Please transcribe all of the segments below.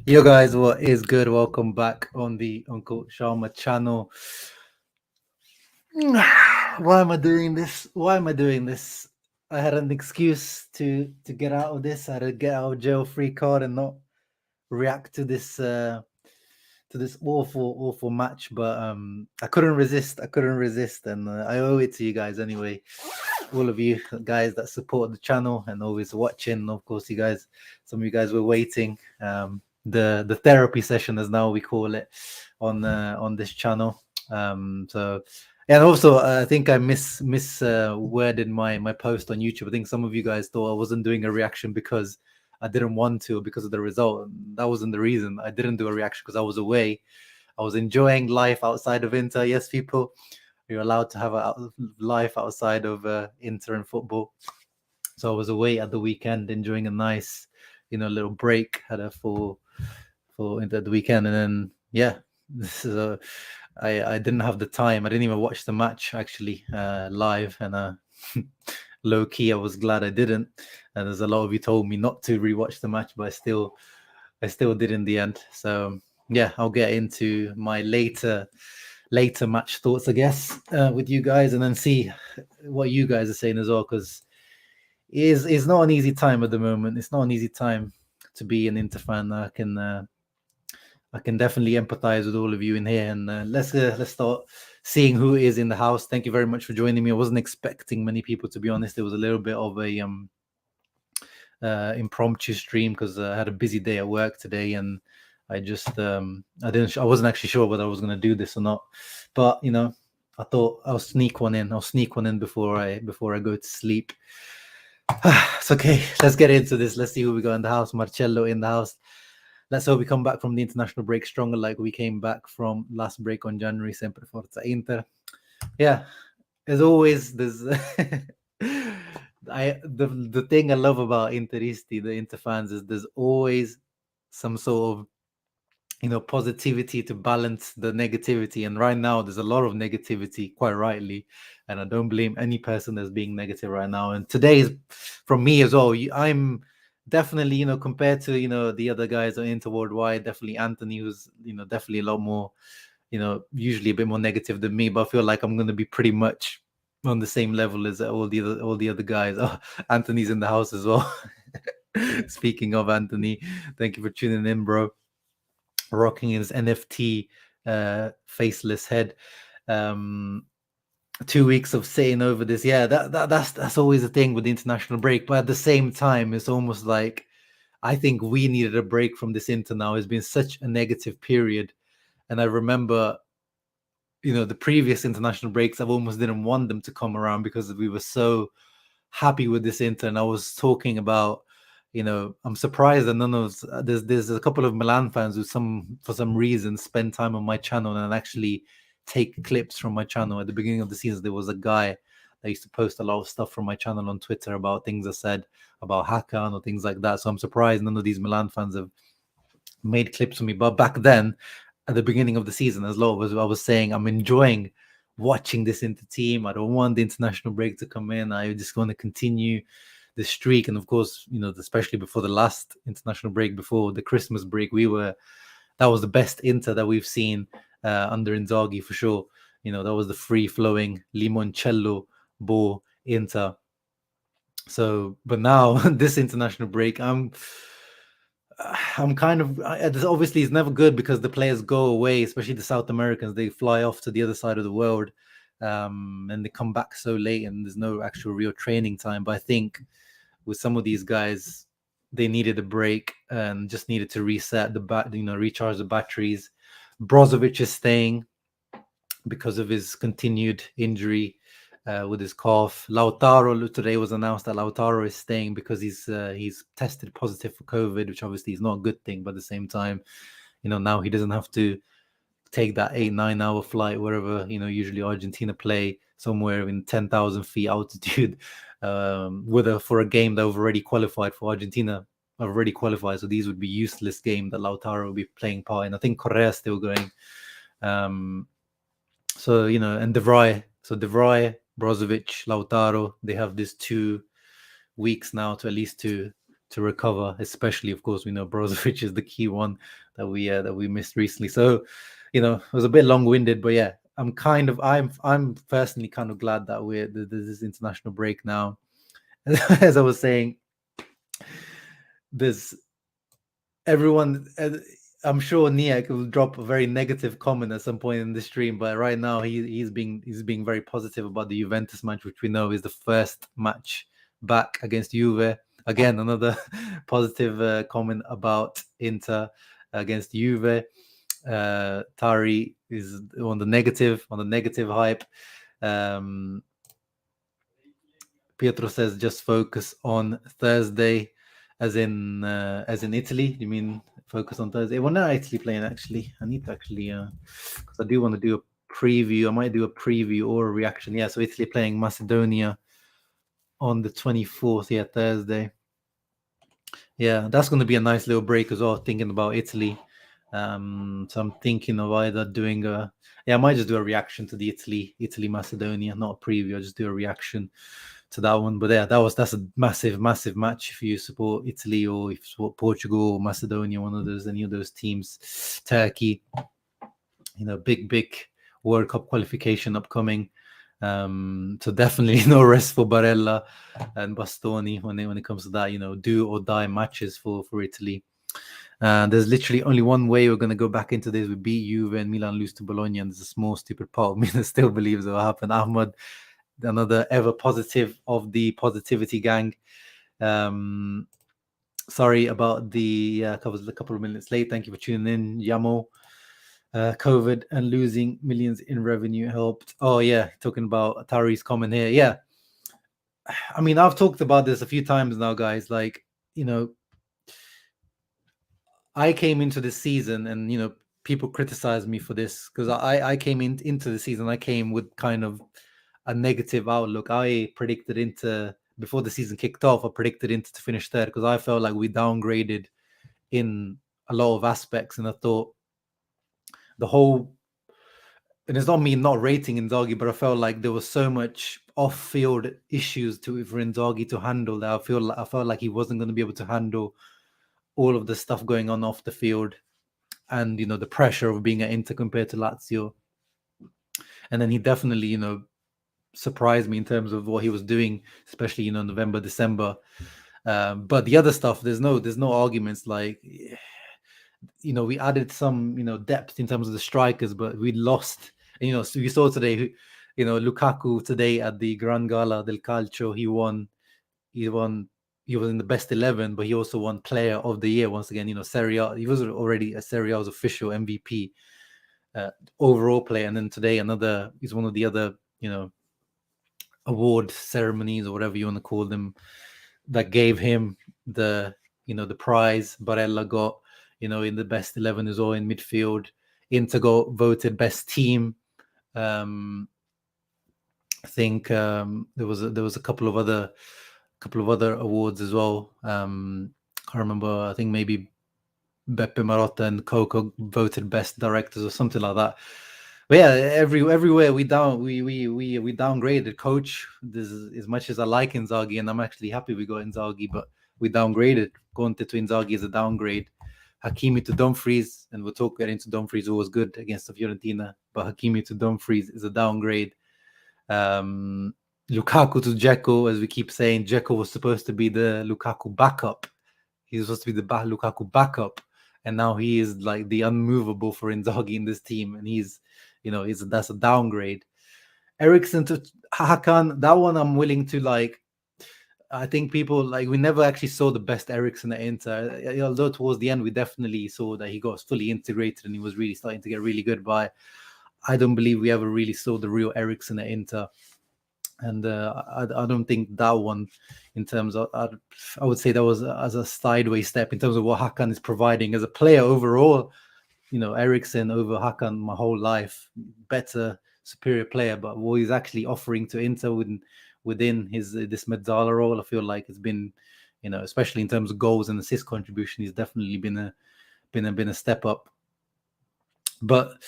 Yo guys, what is good? Welcome back on the Uncle Sharma channel. Why am I doing this? Why am I doing this? I had an excuse to get out of this. I had to get out of jail free card and not react to this awful match. But I couldn't resist. And I owe it to you guys anyway. All of you guys that support the channel and always watching. Of course, some of you guys were waiting. The therapy session, as now we call it, on this channel. So, and also I think I worded my post on YouTube. I think some of you guys thought I wasn't doing a reaction because I didn't want to, because of the result. That wasn't the reason. I didn't do a reaction because I was away. I was enjoying life outside of Inter. Yes, people, you're allowed to have a life outside of Inter and football. So I was away at the weekend, enjoying a nice, little break. Had a for into the weekend, and then this is I didn't have the time. I didn't even watch the match actually live, and low key, I was glad I didn't. And there's a lot of you told me not to rewatch the match, but I still did in the end. So yeah, I'll get into my later match thoughts, I guess, with you guys, and then see what you guys are saying as well, because it's not an easy time at the moment. It's not an easy time to be an Inter fan. I can definitely empathize with all of you in here, and let's start seeing who is in the house. Thank you very much for joining me. I wasn't expecting many people, to be honest. It was a little bit of a impromptu stream because I had a busy day at work today, and I just I wasn't actually sure whether I was going to do this or not, but I thought I'll sneak one in. Before I go to sleep. It's okay. Let's get into this. Let's see who we got in the house. Marcello in the house. Let's hope we come back from the international break stronger, like we came back from last break on January. Sempre Forza Inter. Yeah, as always, there's the thing I love about Interisti, the Inter fans, is there's always some sort of positivity to balance the negativity. And right now there's a lot of negativity, quite rightly, and I don't blame any person that's being negative right now. And today is from me as well. I'm definitely, compared to the other guys on Inter Worldwide, definitely Anthony, who's definitely a lot more, usually a bit more negative than me, but I feel like I'm going to be pretty much on the same level as all the other guys. Oh, Anthony's in the house as well. Speaking of Anthony, thank you for tuning in, bro. Rocking his NFT faceless head. 2 weeks of sitting over this. Yeah, that's always the thing with the international break. But at the same time, it's almost like I think we needed a break from this Inter now. It's been such a negative period. And I remember, the previous international breaks, I almost didn't want them to come around because we were so happy with this Inter. And I was talking about, I'm surprised that none of there's a couple of Milan fans who for some reason spend time on my channel and actually take clips from my channel. At the beginning of the season, there was a guy that used to post a lot of stuff from my channel on Twitter about things I said about Hakan or things like that. So I'm surprised none of these Milan fans have made clips of me. But back then, at the beginning of the season, as low as I was saying, I'm enjoying watching this Inter team. I don't want the international break to come in. I just want to continue the streak. And of course, especially before the last international break, before the Christmas break, that was the best Inter that we've seen under Inzaghi for sure. That was the free-flowing limoncello ball Inter. So, but now this international break, I'm kind of obviously it's never good because the players go away, especially the South Americans. They fly off to the other side of the world, and they come back so late, and there's no actual real training time. But I think with some of these guys, they needed a break and just needed to reset recharge the batteries. Brozovic is staying because of his continued injury with his cough. Lautaro, today was announced that Lautaro is staying because he's tested positive for COVID, which obviously is not a good thing, but at the same time, now he doesn't have to take that 8-9 hour flight wherever usually Argentina play, somewhere in 10,000 feet altitude, for a game that have already qualified for Argentina. Already qualified, so these would be useless game that Lautaro will be playing part in. I think Correa is still going. So and De Vrij, Brozovic, Lautaro, they have these 2 weeks now to at least to recover. Especially, of course, we know Brozovic is the key one that we missed recently. So, it was a bit long-winded, but yeah, I'm personally kind of glad that there's this international break now. As I was saying, there's everyone. I'm sure Niak will drop a very negative comment at some point in the stream, but right now he's being very positive about the Juventus match, which we know is the first match back against Juve. Again, another positive comment about Inter against Juve. Tari is on the negative hype. Pietro says just focus on Thursday, as in Italy. You mean focus on Thursday? Well, not Italy playing actually. I need to actually because I do want to do a preview. I might do a preview or a reaction. Yeah, so Italy playing Macedonia on the 24th. Yeah, Thursday. Yeah, that's going to be a nice little break as well. Thinking about Italy. So I'm thinking of either doing I might just do a reaction to the Italy Macedonia, not a preview. I'll just do a reaction to that one. But yeah, that's a massive match if you support Italy or if you support Portugal or Macedonia, any of those teams. Turkey, big World Cup qualification upcoming. So definitely no rest for Barella and Bastoni when it comes to that. Do or die matches for Italy. There's literally only one way we're going to go back into this. We beat Juve and Milan lose to Bologna, and there's a small stupid part of me that still believes it will happen. Ahmad, another ever positive of the positivity gang. Sorry about the a couple of minutes late. Thank you for tuning in, Yamo. COVID and losing millions in revenue helped. Oh yeah, talking about Atari's comment here. Yeah, I mean, I've talked about this a few times now, guys. Like, I came into this season and people criticize me for this because I came into the season. I came with kind of a negative outlook. I predicted before the season kicked off. I predicted Inter to finish third because I felt like we downgraded in a lot of aspects, and I thought and it's not me not rating Inzaghi, but I felt like there was so much off-field issues for Inzaghi to handle that I felt like he wasn't going to be able to handle all of the stuff going on off the field, and the pressure of being at Inter compared to Lazio. And then he definitely surprised me in terms of what he was doing, especially November, December. But the other stuff, there's no arguments. Like, we added some depth in terms of the strikers, but we lost. And, so you saw today, Lukaku today at the Gran Gala del Calcio, he was in the best 11, but he also won Player of the Year once again. Serie A, he was already a Serie A's official MVP, overall player, and then today he's one of the other award ceremonies or whatever you want to call them that gave him the prize. Barella got in the best 11 as well in midfield. Inter got voted best team. I think there was a couple of other awards as well. I can't remember. I think maybe Beppe Marotta and Coco voted best directors or something like that. But yeah, everywhere we downgraded. Coach, this is, as much as I like Inzaghi, and I'm actually happy we got Inzaghi, but we downgraded. Conte to Inzaghi is a downgrade. Hakimi to Dumfries, and we'll get into Dumfries, who was good against the Fiorentina, but Hakimi to Dumfries is a downgrade. Lukaku to Dzeko, as we keep saying, Dzeko was supposed to be the Lukaku backup. He was supposed to be the Lukaku backup, and now he is like the unmovable for Inzaghi in this team, and that's a downgrade. Eriksen to Hakan, that one I'm willing to like. I think people we never actually saw the best Eriksen at Inter, although towards the end we definitely saw that he got fully integrated and he was really starting to get really good. But I don't believe we ever really saw the real Eriksen at Inter. And I don't think that one, in terms of, I would say that was as a sideways step in terms of what Hakan is providing as a player overall. Eriksen over Hakan my whole life, better, superior player. But what he's actually offering to Inter within this Mezzala role, I feel like it's been, especially in terms of goals and assist contribution, he's definitely been a step up. But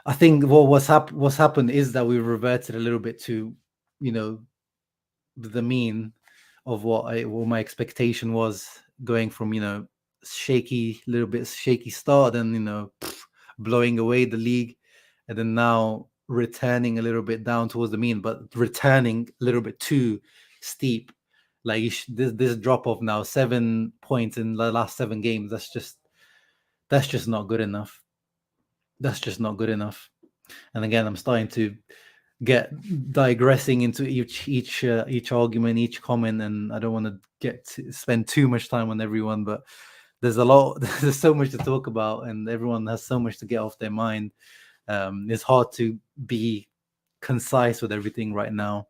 I think what's happened is that we've reverted a little bit to the mean of what my expectation was going from, little bit shaky start, then, blowing away the league, and then now returning a little bit down towards the mean, but returning a little bit too steep. Like this drop off now, 7 points in the last 7 games. That's just not good enough. That's just not good enough. And again, I'm starting to get digressing into each argument, each comment, and I don't want to spend too much time on everyone, but there's there's so much to talk about, and everyone has so much to get off their mind. It's hard to be concise with everything right now.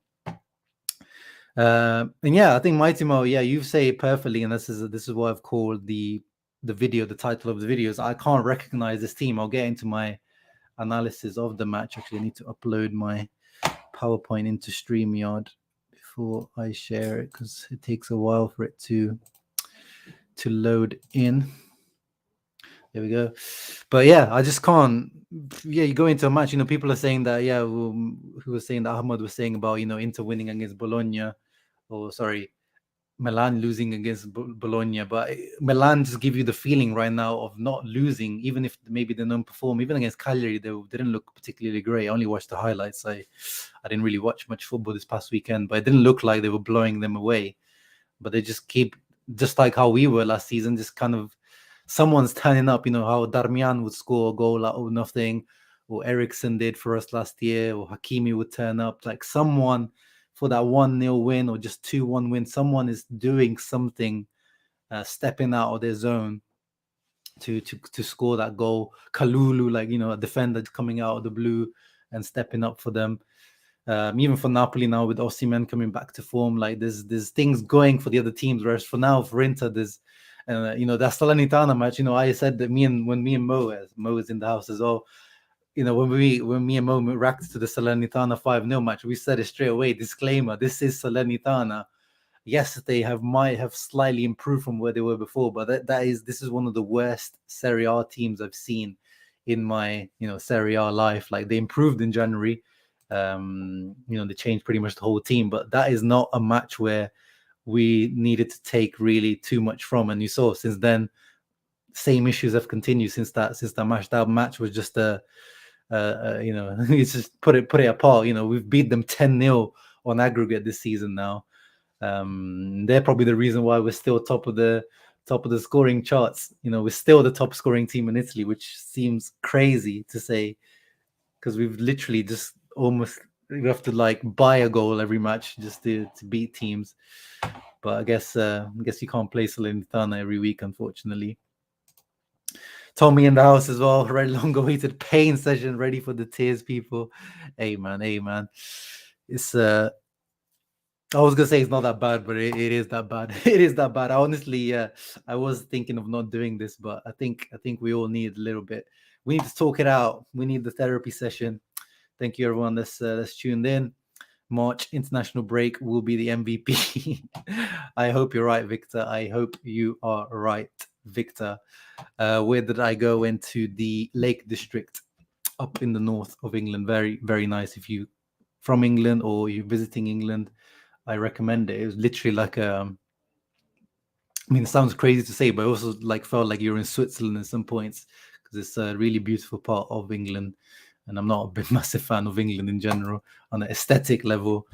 And yeah, I think Maitimo, you say it perfectly, and this is what I've called the title of the videos. I can't recognize this team. I'll get into my analysis of the match. Actually, I need to upload my PowerPoint into StreamYard before I share it, because it takes a while for it to load in. There we go. But yeah, I just can't. Yeah, you go into a match, people are saying that, who was saying that Ahmad was saying about, Inter winning against Bologna, or sorry, Milan losing against Bologna. But Milan just give you the feeling right now of not losing, even if maybe they don't perform. Even against Cagliari, they didn't look particularly great. I only watched the highlights. I didn't really watch much football this past weekend, but it didn't look like they were blowing them away. But they just keep, just like how we were last season, just kind of someone's turning up. How Darmian would score a goal out of nothing, or Eriksson did for us last year, or Hakimi would turn up. Like someone for that 1-0 win or just 2-1 win, someone is doing something, stepping out of their zone to score that goal. Kalulu, like, a defender coming out of the blue and stepping up for them. Even for Napoli now, with Osimhen coming back to form, like there's things going for the other teams. Whereas for Inter, there's that Salernitana match. I said that when me and Mo is in the house as well. When me and Mo reacted to the Salernitana 5-0 match, we said it straight away. Disclaimer: this is Salernitana. Yes, they might have slightly improved from where they were before, but this is one of the worst Serie A teams I've seen in my Serie A life. Like, they improved in January. They changed pretty much the whole team, but that is not a match where we needed to take really too much from. And you saw since then, same issues have continued since that match. That match was just it's just put it apart. We've beat them 10-0 on aggregate this season now. They're probably the reason why we're still top of the scoring charts. We're still the top scoring team in Italy, which seems crazy to say, because we've literally just we have to like buy a goal every match just to beat teams. But I guess you can't play Salernitana every week, unfortunately. Tommy in the house as well. Very long-awaited pain session, ready for the tears, people. Hey man. It's I was gonna say it's not that bad, but it is that bad. It is that bad. I honestly, I was thinking of not doing this, but I think we all need a little bit. We need to talk it out. We need the therapy session. Thank you, everyone that's tuned in. March international break will be the MVP. I hope you're right, Victor. I hope you are right, Victor. Where did I go? Into the Lake District up in the north of England. Very, very nice. If you from England or you're visiting England, I recommend it. It was literally like it sounds crazy to say, but it also felt like you're in Switzerland at some points, because it's a really beautiful part of England. And I'm not a big massive fan of England in general on an aesthetic level.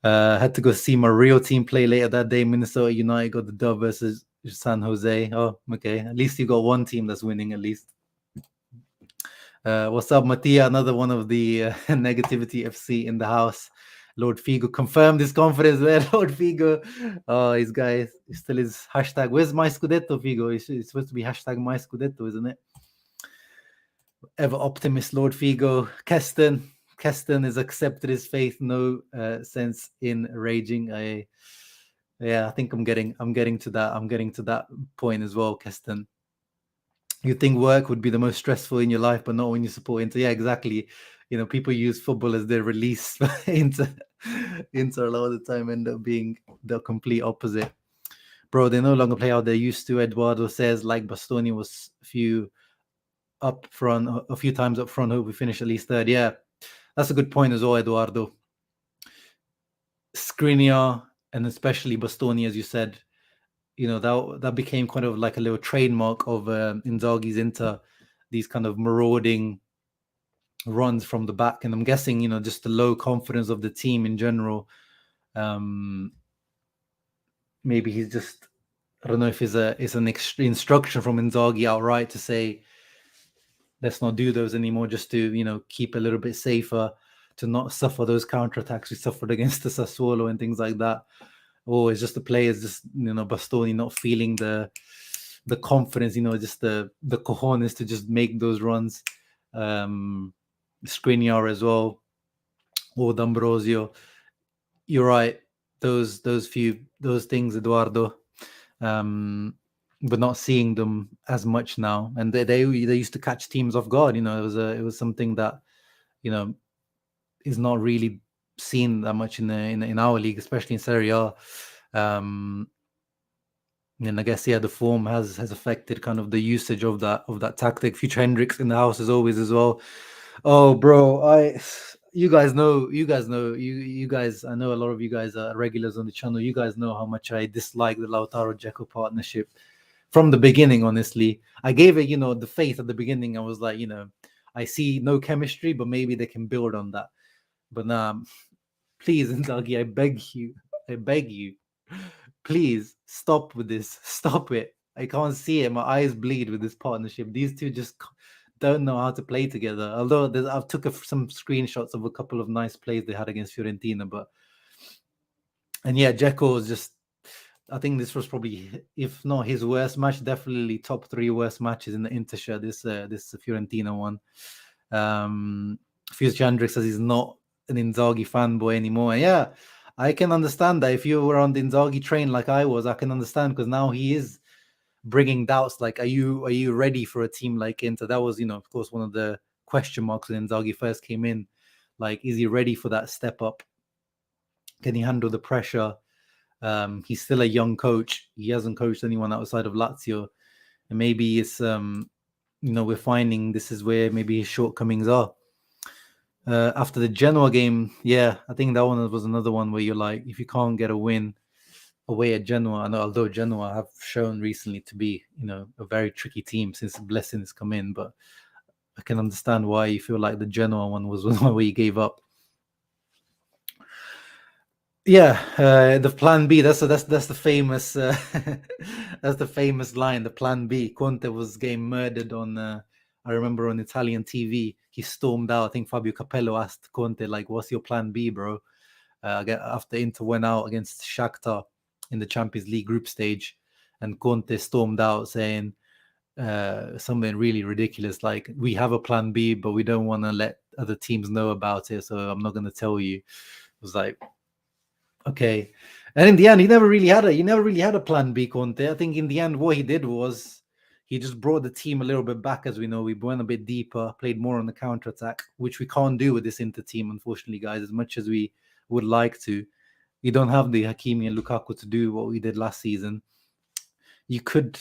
Had to go see my real team play later that day. Minnesota United got the dub versus San Jose. Oh, okay. At least you got one team that's winning, at least. What's up, Mattia? Another one of the Negativity FC in the house. Lord Figo confirmed his confidence there. Lord Figo. Oh, his guy still is hashtag. Where's my Scudetto, Figo? It's supposed to be hashtag my Scudetto, isn't it? Ever optimist, Lord Figo. Keston has accepted his faith. No sense in raging. I think I'm getting to that. I'm getting to that point as well, Keston. You think work would be the most stressful in your life, but not when you support Inter. Yeah, exactly. People use football as their release. Inter a lot of the time end up being the complete opposite. Bro, they no longer play how they used to. Eduardo says, like Bastoni was a few times up front. Hope we finish at least third. Yeah, that's a good point as well, Eduardo. Skriniar and especially Bastoni, as you said, that became kind of like a little trademark of Inzaghi's Inter, these kind of marauding runs from the back, and I'm guessing just the low confidence of the team in general. Maybe he's just, I don't know if it's an instruction from Inzaghi outright to say let's not do those anymore, just to keep a little bit safer, to not suffer those counterattacks we suffered against the Sassuolo and things like that. Or it's just the players, just Bastoni not feeling the confidence, just the cojones to just make those runs. Skriniar as well, or D'Ambrosio. You're right. Those things, Eduardo. But not seeing them as much now, and they used to catch teams off guard. It was something that is not really seen that much in our league, especially in Serie A. And I guess the form has affected kind of the usage of that tactic. Future Hendricks in the house as always as well. Oh, bro, you guys know. You guys, I know a lot of you guys are regulars on the channel. You guys know how much I dislike the Lautaro Dzeko partnership from the beginning. Honestly, I gave it, the faith at the beginning. I was like, I see no chemistry, but maybe they can build on that. But please, Inzaghi, I beg you, please stop with this. Stop it. I can't see it. My eyes bleed with this partnership. These two just don't know how to play together. Although I've took some screenshots of a couple of nice plays they had against Fiorentina, and Dzeko was just, I think this was probably, if not his worst match, definitely top 3 worst matches in the Inter shirt, this Fiorentina one. Future Hendricks says he's not an Inzaghi fanboy anymore. And I can understand that. If you were on the Inzaghi train like I was, I can understand, because now he is bringing doubts. Like, are you ready for a team like Inter? That was, of course, one of the question marks when Inzaghi first came in. Like, is he ready for that step up? Can he handle the pressure? He's still a young coach. He hasn't coached anyone outside of Lazio, and maybe it's we're finding this is where maybe his shortcomings are. After the Genoa game, I think that one was another one where you're like, if you can't get a win away at Genoa, and although Genoa have shown recently to be a very tricky team since Blessing has come in, but I can understand why you feel like the Genoa one was one where you gave up. The plan B. That's the famous that's the famous line. The plan B. Conte was getting murdered on. I remember on Italian TV, he stormed out. I think Fabio Capello asked Conte, like, "What's your plan B, bro?" After Inter went out against Shakhtar in the Champions League group stage, and Conte stormed out saying something really ridiculous, like, "We have a plan B, but we don't want to let other teams know about it, so I'm not going to tell you." It was like, okay. And in the end, he never really had a plan B, Conte. I think in the end, what he did was he just brought the team a little bit back. As we know, we went a bit deeper, played more on the counter-attack, which we can't do with this Inter team, unfortunately, guys, as much as we would like to. We don't have the Hakimi and Lukaku to do what we did last season. It could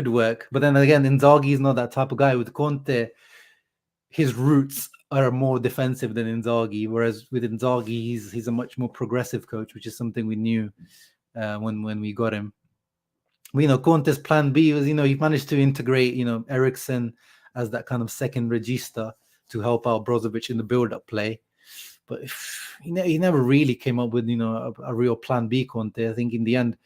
work. But then again, Inzaghi is not that type of guy. With Conte, his roots are more defensive than Inzaghi, whereas with Inzaghi, he's a much more progressive coach, which is something we knew when we got him. Conte's plan B was, he managed to integrate, Eriksen as that kind of second regista to help out Brozovic in the build-up play. But he never really came up with, a real plan B, Conte. I think in the end,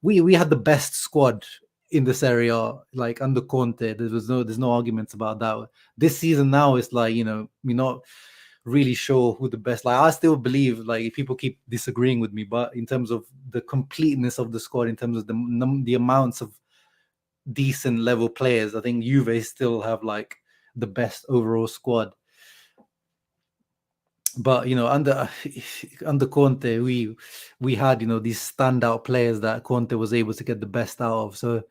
we had the best squad in this area, like under Conte. There's no arguments about that. This season now is like, we're not really sure who the best. Like, I still believe, like, people keep disagreeing with me, but in terms of the completeness of the squad, in terms of the amounts of decent level players, I think Juve still have like the best overall squad. But under Conte, we had these standout players that Conte was able to get the best out of. So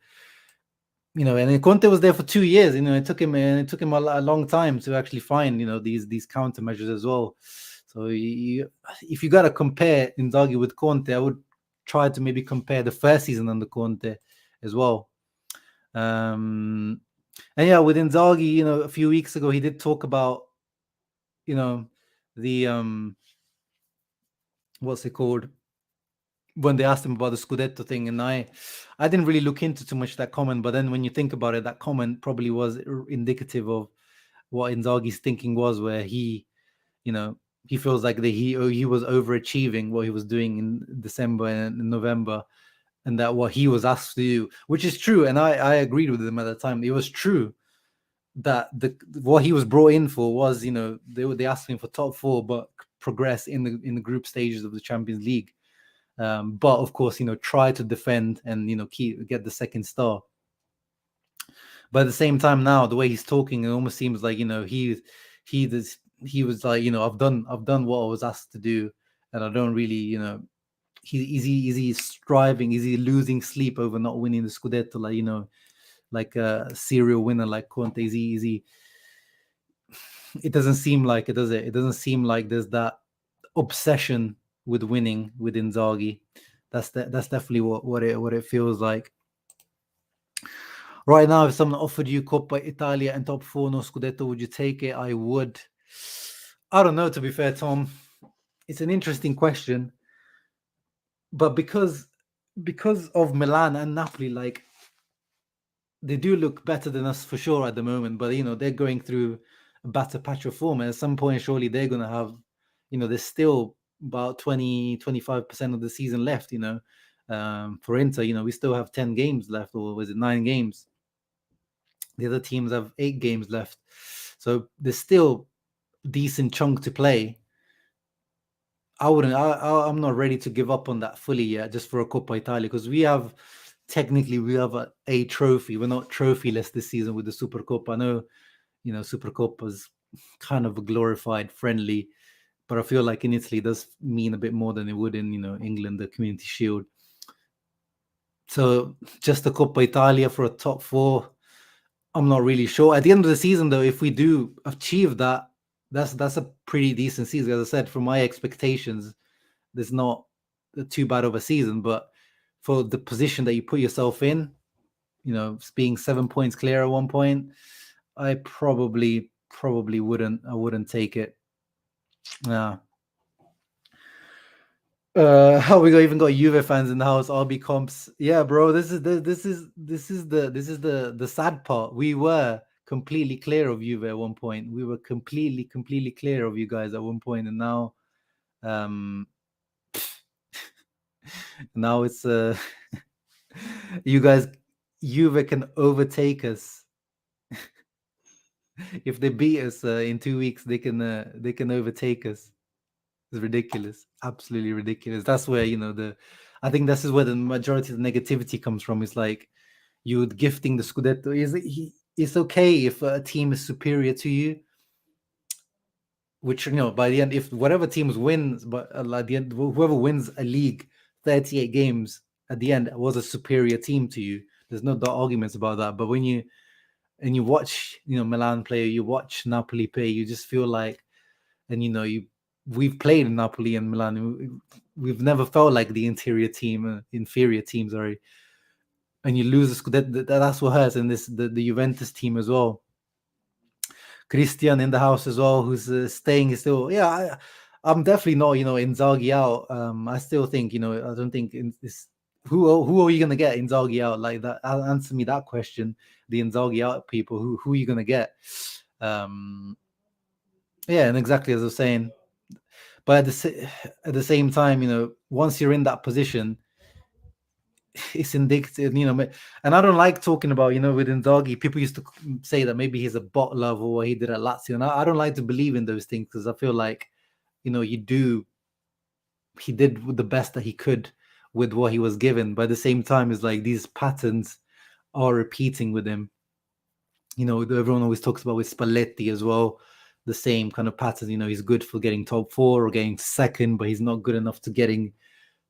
and Conte was there for 2 years. It took him a long time to actually find these countermeasures as well. So if you gotta compare Inzaghi with Conte, I would try to maybe compare the first season under Conte as well. And with Inzaghi, a few weeks ago he did talk about the what's it called? when they asked him about the Scudetto thing, and I didn't really look into too much that comment. But then when you think about it, that comment probably was indicative of what Inzaghi's thinking was, where he, he feels like he was overachieving what he was doing in December and in November, and that what he was asked to do, which is true, and I agreed with him at the time. It was true that what he was brought in for was, they asked him for top four, but progress in the group stages of the Champions League. But of course, try to defend and get the second star. But at the same time, now the way he's talking, it almost seems like he was like, I've done what I was asked to do, and I don't really, is he striving? Is he losing sleep over not winning the Scudetto? Like like a serial winner like Conte? Is he? It doesn't seem like it, does it? It doesn't seem like there's that obsession with winning with Inzaghi. That's definitely what it feels like. Right now, if someone offered you Coppa Italia and top four, no Scudetto, would you take it? I would. I don't know, to be fair, Tom. It's an interesting question. But because of Milan and Napoli, like, they do look better than us for sure at the moment. But, they're going through a better patch of form. And at some point, surely they're going to have, there's still about 20-25% of the season left, for Inter. We still have 10 games left, or was it 9 games? The other teams have 8 games left. So there's still a decent chunk to play. I'm not ready to give up on that fully yet, just for a Coppa Italia, because we have a trophy. We're not trophyless this season with the Supercoppa. I know, Supercoppa is kind of a glorified friendly, but I feel like in Italy it does mean a bit more than it would in, England, the Community Shield. So just the Coppa Italia for a top 4, I'm not really sure. At the end of the season, though, if we do achieve that, that's a pretty decent season. As I said, from my expectations, there's not too bad of a season. But for the position that you put yourself in, being 7 points clear at one point, I probably wouldn't take it. Yeah. How we even got Juve fans in the house? RB comps. Yeah, bro. This is the sad part. We were completely clear of Juve at one point. We were completely clear of you guys at one point, and now, now it's you guys. Juve can overtake us. If they beat us in 2 weeks, they can overtake us. It's ridiculous, absolutely ridiculous. That's where I think this is where the majority of the negativity comes from. It's like you gifting the Scudetto. It's okay if a team is superior to you, which by the end, if whatever teams wins, but at the end, whoever wins a league, 38 games at the end was a superior team to you. There's no arguments about that. But when you watch Milan play, you watch Napoli play, you just feel like, and we've played in Napoli and Milan. We've never felt like the inferior team, sorry. And you lose the Scudetto, that's what hurts. And the Juventus team as well. Christian in the house as well, who's staying still. Yeah, I'm definitely not, Inzaghi out. I still think, I don't think who are you gonna get Inzaghi out like that? Answer me that question. The Inzaghi out people, who are you gonna get? Yeah, and exactly as I was saying. But at the same time, once you're in that position, it's indicative, and I don't like talking about, with Inzaghi, people used to say that maybe he's a bot lover or what he did at Lazio, and I don't like to believe in those things, because I feel like, he did the best that he could with what he was given. But at the same time, it's like these patterns are repeating with him. Everyone always talks about with Spalletti as well, the same kind of pattern. He's good for getting top 4 or getting second, but he's not good enough to getting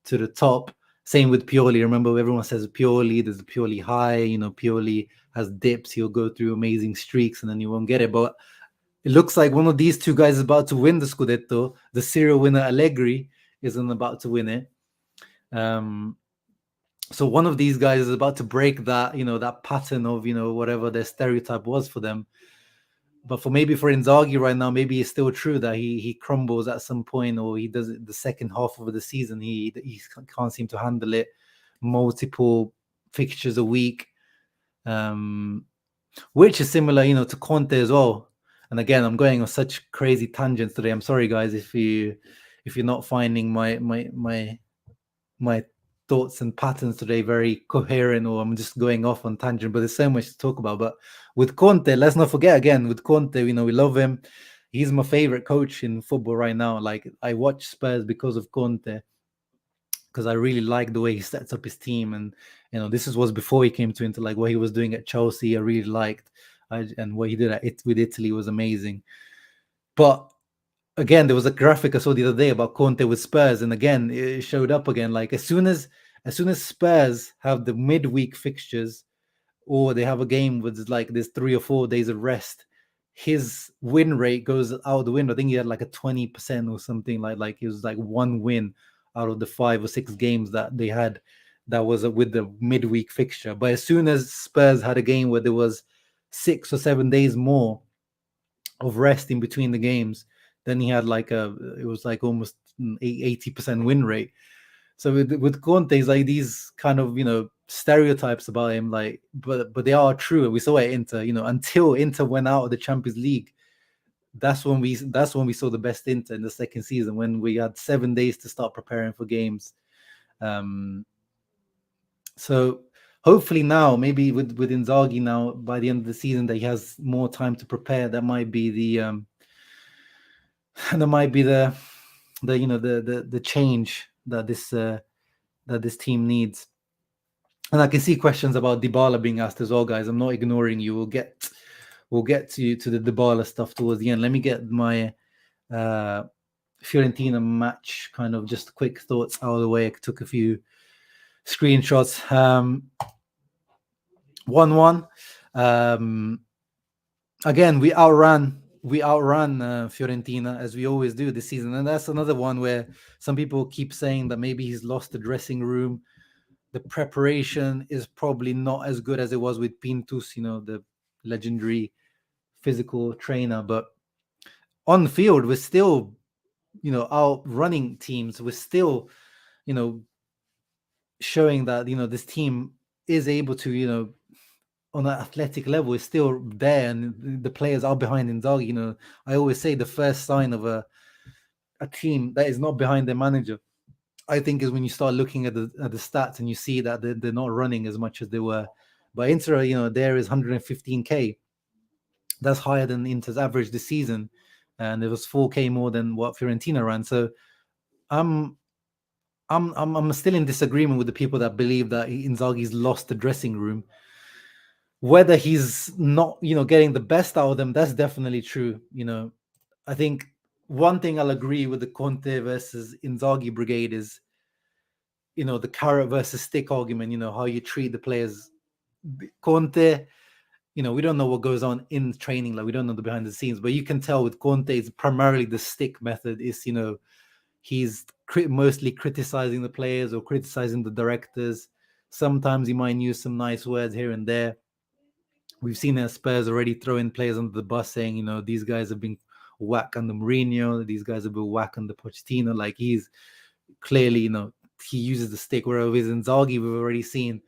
to the top. Same with Pioli. Remember, everyone says Pioli, there's a Pioli high. Pioli has dips. He'll go through amazing streaks and then you won't get it. But it looks like one of these two guys is about to win the Scudetto. The serial winner, Allegri, isn't about to win it. So one of these guys is about to break that, that pattern of, whatever their stereotype was for them. but for Inzaghi right now, maybe it's still true that he crumbles at some point, or he does it the second half of the season. He can't seem to handle it. Multiple fixtures a week, which is similar, to Conte as well. And again, I'm going on such crazy tangents today. I'm sorry, guys, if you're not finding my thoughts and patterns today very coherent, or I'm just going off on tangent, but there's so much to talk about. But with Conte, let's not forget again, with Conte, we love him. He's my favorite coach in football right now. Like, I watch Spurs because of Conte, because I really like the way he sets up his team. And this was before he came to Inter. Like, what he was doing at Chelsea, I really liked, and what he did with Italy was amazing. But again, there was a graphic I saw the other day about Conte with Spurs, and again, it showed up again. Like, as soon as Spurs have the midweek fixtures, or they have a game with like there's 3 or 4 days of rest, his win rate goes out the window. I think he had like a 20% or something, like it was like 1 win out of the 5 or 6 games that they had that was with the midweek fixture. But as soon as Spurs had a game where there was 6 or 7 days more of rest in between the games, then he had it was like almost 80% win rate. So with Conte, he's like these kind of stereotypes about him, like, but they are true. We saw it Inter, until Inter went out of the Champions League. That's when we saw the best Inter in the second season, when we had 7 days to start preparing for games. So hopefully now, maybe with Inzaghi now, by the end of the season, that he has more time to prepare. That might be the the change that this team needs. And I can see questions about Dybala being asked as well, guys. I'm not ignoring you. We'll get to the Dybala stuff towards the end. Let me get my Fiorentina match kind of just quick thoughts out of the way. I took a few screenshots. 1-1. Again, we outran Fiorentina, as we always do this season, and that's another one where some people keep saying that maybe he's lost the dressing room. The preparation is probably not as good as it was with Pintus, the legendary physical trainer. But on the field, we're still, outrunning teams. We're still, showing that this team is able to, on an athletic level, is still there, and the players are behind Inzaghi. I always say the first sign of a team that is not behind their manager, I think, is when you start looking at the stats and you see that they're not running as much as they were. But Inter, there is 115k. That's higher than Inter's average this season, and it was 4k more than what Fiorentina ran. So I'm still in disagreement with the people that believe that Inzaghi's lost the dressing room. Whether he's not, getting the best out of them, that's definitely true. I think one thing I'll agree with the Conte versus Inzaghi brigade is, the carrot versus stick argument, how you treat the players. Conte, we don't know what goes on in training. Like, we don't know the behind the scenes, but you can tell with Conte, it's primarily the stick method. Is, he's mostly criticizing the players or criticizing the directors. Sometimes he might use some nice words here and there. We've seen that Spurs already throwing players under the bus, saying, these guys have been whack under Mourinho, these guys have been whack under Pochettino. Like, he's clearly, he uses the stick. Whereas with Inzaghi, we've already seen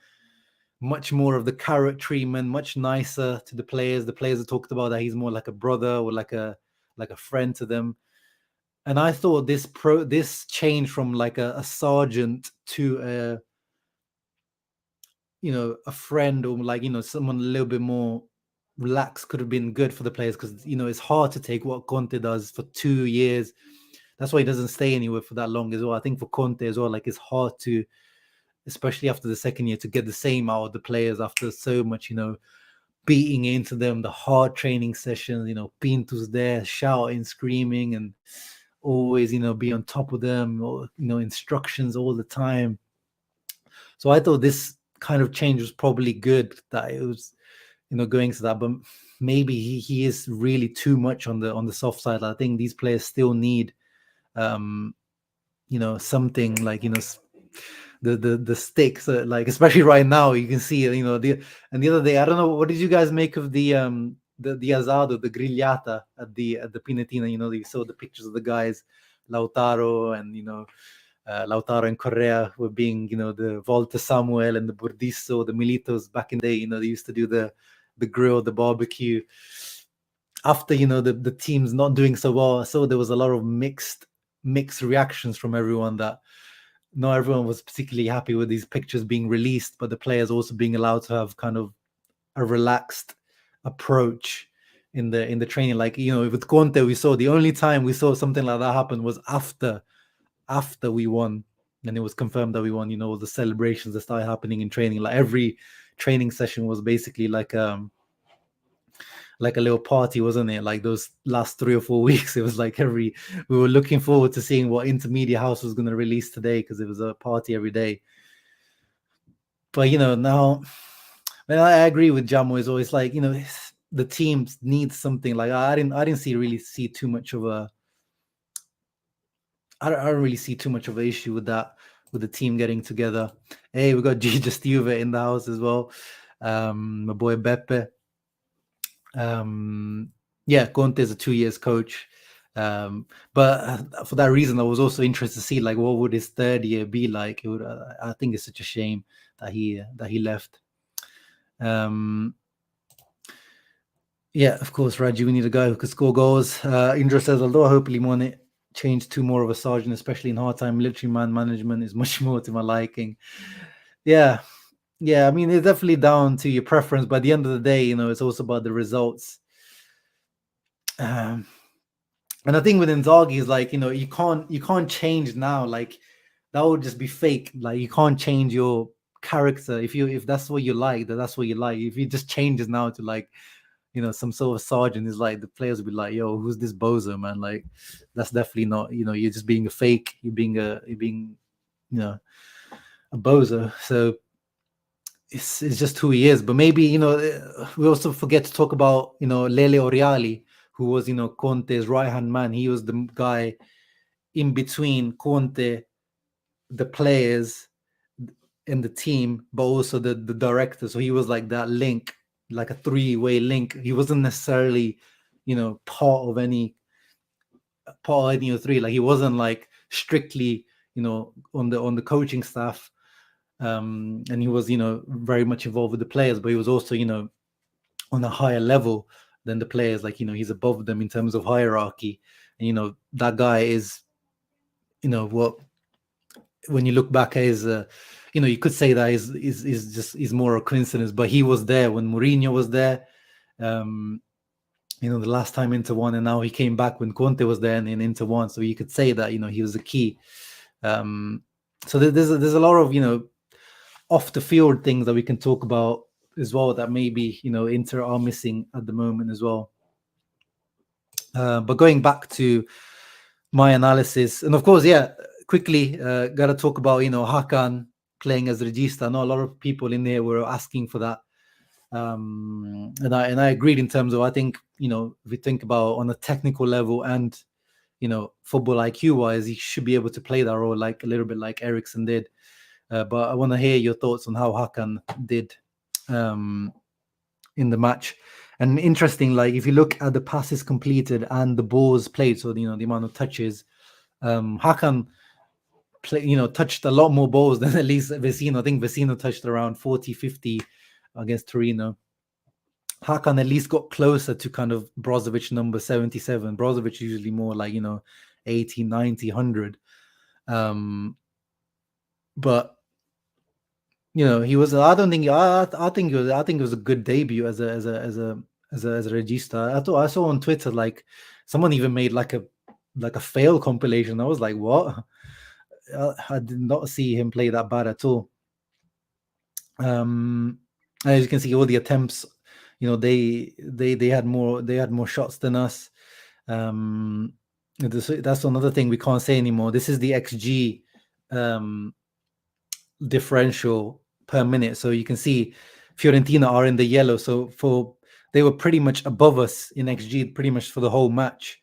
much more of the carrot treatment, much nicer to the players. The players have talked about that he's more like a brother or like a friend to them. And I thought this change from like a sergeant to a friend, or like, someone a little bit more relaxed, could have been good for the players, because it's hard to take what Conte does for 2 years. That's why he doesn't stay anywhere for that long as well. I think for Conte as well, like, it's hard to, especially after the second year, to get the same out of the players after so much, beating into them, the hard training sessions, Pintus there shouting, screaming, and always, be on top of them, or, instructions all the time. So I thought this kind of change was probably good, that it was, going to that. But maybe he is really too much on the soft side. I think these players still need, something like, the sticks, like, especially right now, you can see, and the other day, I don't know, what did you guys make of the the asado, the grigliata at the Pinetina. You saw the pictures of the guys, Lautaro and Lautaro and Correa were being, the Volta Samuel and the Burdisso, the Militos back in the day. They used to do the grill, the barbecue. After the teams not doing so well, so there was a lot of mixed reactions from everyone, that not everyone was particularly happy with these pictures being released, but the players also being allowed to have kind of a relaxed approach in the training. Like, with Conte, we saw the only time we saw something like that happen was after we won, and it was confirmed that we won. The celebrations that started happening in training, like every training session was basically like a little party, wasn't it? Like those last 3 or 4 weeks, it was like we were looking forward to seeing what Intermedia House was going to release today, because it was a party every day. But now, I agree with Jamo. Is always like, the teams need something. Like I didn't really see too much of a. I don't really see too much of an issue with that, with the team getting together. Hey, we got Just Juve in the house as well. My boy Beppe. Yeah, Conte is a 2 years coach. But for that reason, I was also interested to see, like, what would his third year be like. I think it's such a shame that he left. Yeah, of course, Raju, we need a guy who could score goals. Indra says, although I hopefully want it change to more of a sergeant, especially in hard time, military man management is much more to my liking. Yeah, I mean, it's definitely down to your preference, but at the end of the day, it's also about the results. And I think with Inzaghi is like, you can't change now. Like, that would just be fake. Like, you can't change your character. If that's what you like, that's what you like. If you just changes now to, like, some sort of sergeant, is like, the players will be like, yo, who's this bozo, man? Like, that's definitely not, you're just being a fake. You're being a bozo. So it's just who he is. But maybe, we also forget to talk about, Lele Oriali, who was, Conte's right-hand man. He was the guy in between Conte, the players, and the team, but also the director. So he was like that link, like a three-way link. He wasn't necessarily, part of any of the three. Like, he wasn't like strictly, on the coaching staff. And he was, very much involved with the players, but he was also, on a higher level than the players. Like, he's above them in terms of hierarchy. And, that guy is, what, when you look back at his, you could say that is more a coincidence, but he was there when Mourinho was there. The last time Inter won, and now he came back when Conte was there and Inter won. So you could say that, he was the key. So there's a lot of, off the field things that we can talk about as well, that maybe, Inter are missing at the moment as well. But going back to my analysis, and of course, quickly, gotta talk about, Hakan playing as Regista. I know a lot of people in there were asking for that. And I agreed in terms of, I think, if we think about on a technical level and, football IQ wise, he should be able to play that role, like a little bit like Eriksen did. But I want to hear your thoughts on how Hakan did in the match. And interesting, like, if you look at the passes completed and the balls played, so the amount of touches, Hakan touched a lot more balls than at least Vecino. I think Vecino touched around 40, 50 against Torino. Hakan at least got closer to kind of Brozovic number 77. Brozovic usually more like, 80, 90, 100. But he was. I don't think. I think it was a good debut as a regista. I saw on Twitter, like, someone even made like a fail compilation. I was like, what? I did not see him play that bad at all. As you can see, all the attempts, they had more shots than us. That's another thing we can't say anymore. This is the XG differential per minute. So you can see Fiorentina are in the yellow. So they were pretty much above us in XG pretty much for the whole match.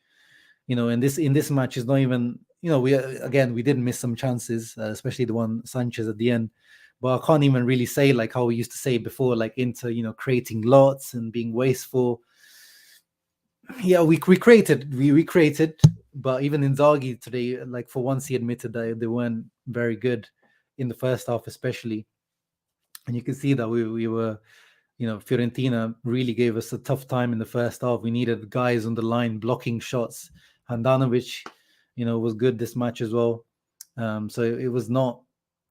In this match is not even, we did miss some chances, especially the one Sanchez at the end. But I can't even really say like how we used to say before, like Inter, creating lots and being wasteful. Yeah, we recreated, but even Inzaghi today, like for once, he admitted that they weren't very good in the first half, especially, and you can see that we were, Fiorentina really gave us a tough time in the first half. We needed guys on the line blocking shots. Handanovic, was good this match as well. So it was not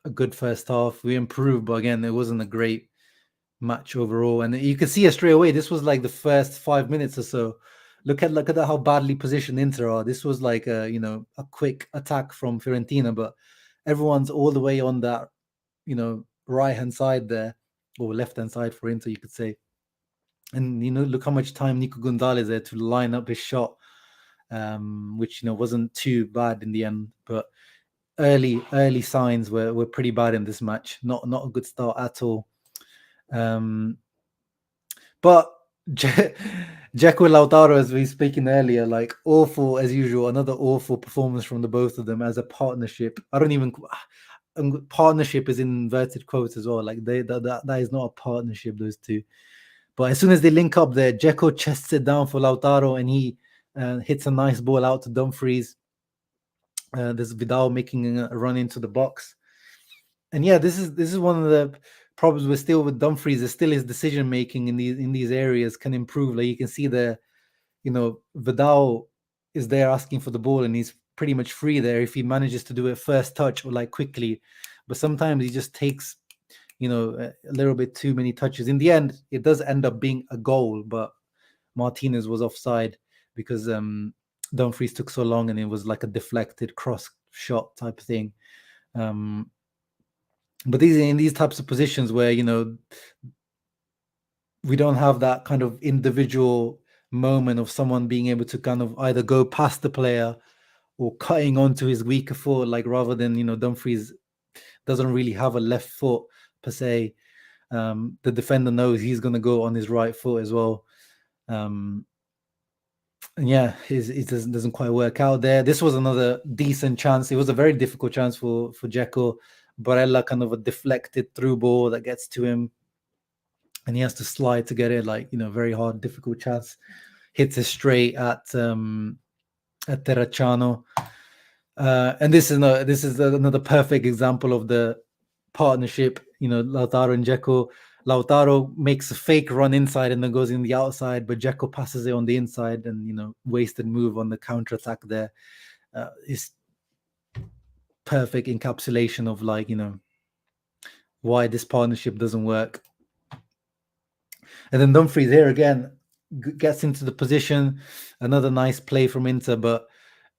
a good first half. We improved, but again, it wasn't a great match overall. And you could see it straight away. This was like the first 5 minutes or so. Look at how badly positioned Inter are. This was like a quick attack from Fiorentina, but everyone's all the way on that right hand side there, or left hand side for Inter, you could say. And look how much time Nico Gonzalez there to line up his shot, which wasn't too bad in the end, but early signs were pretty bad in this match. Not a good start at all. But Dzeko Lautaro, as we were speaking earlier, like awful as usual. Another awful performance from the both of them as a partnership. I don't even partnership is in inverted quotes as well. Like that is not a partnership, those two. But as soon as they link up there, Dzeko chests it down for Lautaro, and he hits a nice ball out to Dumfries. There's Vidal making a run into the box, and yeah, this is one of the problems we're still with Dumfries. Is still his decision making in these areas can improve. Like you can see there, Vidal is there asking for the ball, and he's pretty much free there if he manages to do it first touch or like quickly. But sometimes he just takes a little bit too many touches. In the end, it does end up being a goal, but Martinez was offside because Dumfries took so long, and it was like a deflected cross shot type of thing. But these types of positions where we don't have that kind of individual moment of someone being able to kind of either go past the player or cutting onto his weaker foot, like rather than Dumfries doesn't really have a left foot per se. The defender knows he's going to go on his right foot as well. And yeah, it doesn't quite work out there. This was another decent chance. It was a very difficult chance for Dzeko. Barella, kind of a deflected through ball that gets to him, and he has to slide to get it. Like very hard, difficult chance. Hits it straight at Terracciano. And this is another perfect example of the partnership. Lautaro and Dzeko. Lautaro makes a fake run inside and then goes in the outside, but Dzeko passes it on the inside, and wasted move on the counter attack there. It's perfect encapsulation of like why this partnership doesn't work. And then Dumfries here again gets into the position. Another nice play from Inter, but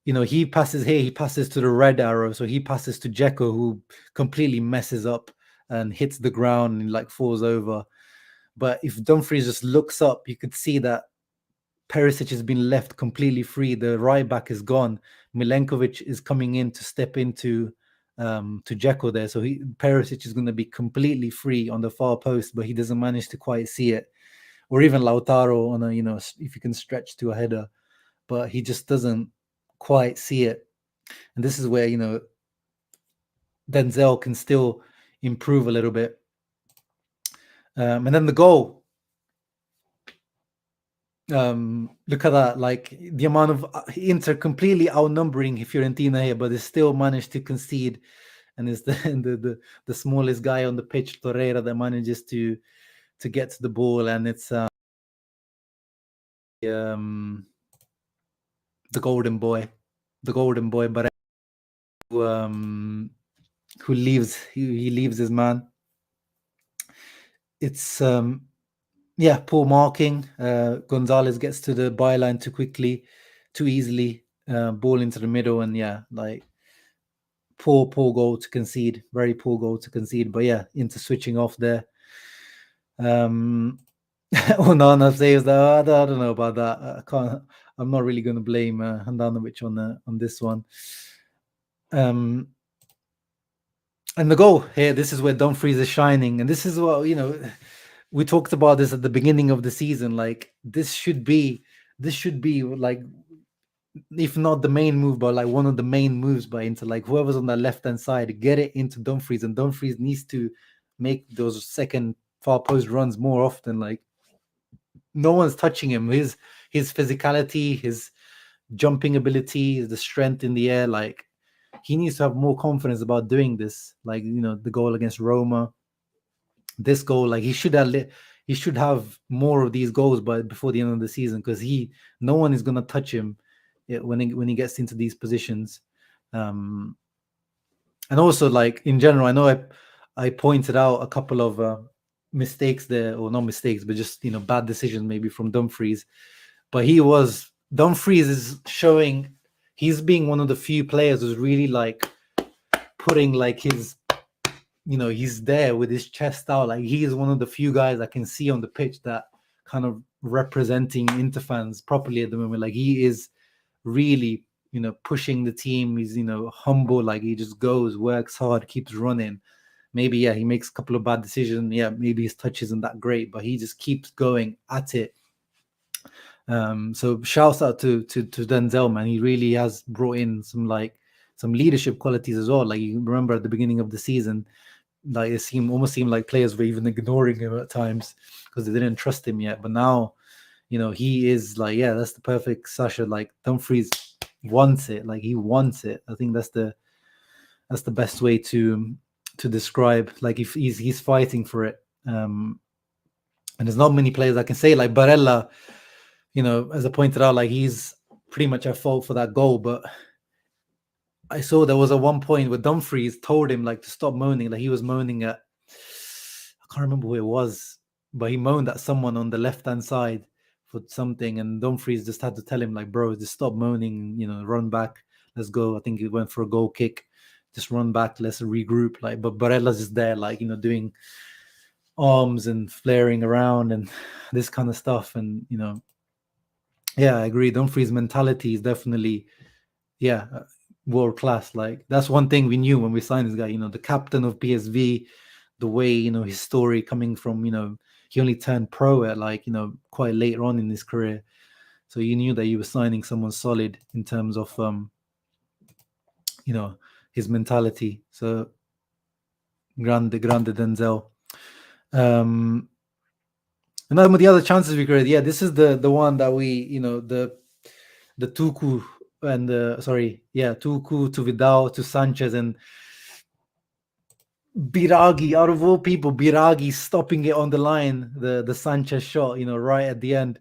he passes here. He passes to the red arrow, so he passes to Dzeko, who completely messes up and hits the ground and like falls over. But if Dumfries just looks up, you could see that Perisic has been left completely free. The right back is gone. Milenkovic is coming in to step into to Dzeko there, so Perisic is going to be completely free on the far post, but he doesn't manage to quite see it. Or even Lautaro on a if you can stretch to a header, but he just doesn't quite see it. And this is where Denzel can still improve a little bit. And then the goal. Look at that, like the amount of Inter completely outnumbering Fiorentina here, but they still managed to concede. And it's the smallest guy on the pitch, Torreira, that manages to get to the ball, and it's the golden boy, but who leaves he leaves his man. It's poor marking. Gonzalez gets to the byline too quickly, too easily. Ball into the middle, and like poor goal to concede. Very poor goal to concede. But into switching off there. Onana saves that. I don't know about that. I can't. I'm not really going to blame Handanovic on this one. And the goal here. This is where Dumfries is shining, and this is what we talked about this at the beginning of the season. Like this should be like, if not the main move, but like one of the main moves by Inter. Like whoever's on the left hand side, get it into Dumfries, and Dumfries needs to make those second far post runs more often. Like no one's touching him. his physicality, his jumping ability, the strength in the air. Like, he needs to have more confidence about doing this. Like, the goal against Roma, this goal, like he should have more of these goals, but before the end of the season, because no one is gonna touch him when he gets into these positions. And also, like, in general, I know I pointed out a couple of mistakes there, or not mistakes, but just bad decisions maybe from Dumfries. But Dumfries is showing he's being one of the few players who's really like putting like his, he's there with his chest out. Like, he is one of the few guys I can see on the pitch that kind of representing Inter fans properly at the moment. Like, he is really, pushing the team. He's, humble. Like, he just goes, works hard, keeps running. Maybe, he makes a couple of bad decisions. Yeah, maybe his touch isn't that great, but he just keeps going at it. So shouts out to Denzel, man. He really has brought in some leadership qualities as well. Like, you remember at the beginning of the season, like it almost seemed like players were even ignoring him at times because they didn't trust him yet. But now, he is like, that's the perfect Sasha. Like, Dumfries wants it. Like, he wants it. I think that's the best way to describe. Like, if he's fighting for it. And there's not many players I can say. Like Barella, as I pointed out, like, he's pretty much at fault for that goal. But I saw there was one point where Dumfries told him like to stop moaning. Like, he was moaning at, I can't remember who it was, but he moaned at someone on the left-hand side for something, and Dumfries just had to tell him like, bro, just stop moaning, run back, let's go. I think he went for a goal kick, just run back, let's regroup. Like, but Barella's just there, like, doing arms and flaring around and this kind of stuff. And I agree, Dumfries' mentality is definitely world class. Like, that's one thing we knew when we signed this guy, the captain of PSV, the way, his story coming from, he only turned pro at like, quite later on in his career. So you knew that you were signing someone solid in terms of, his mentality. So grande Denzel. And then with the other chances we created, this is the one that we, the Tuku and Tuku to Vidal to Sanchez and Biragi, out of all people, Biragi stopping it on the line, the Sanchez shot, right at the end.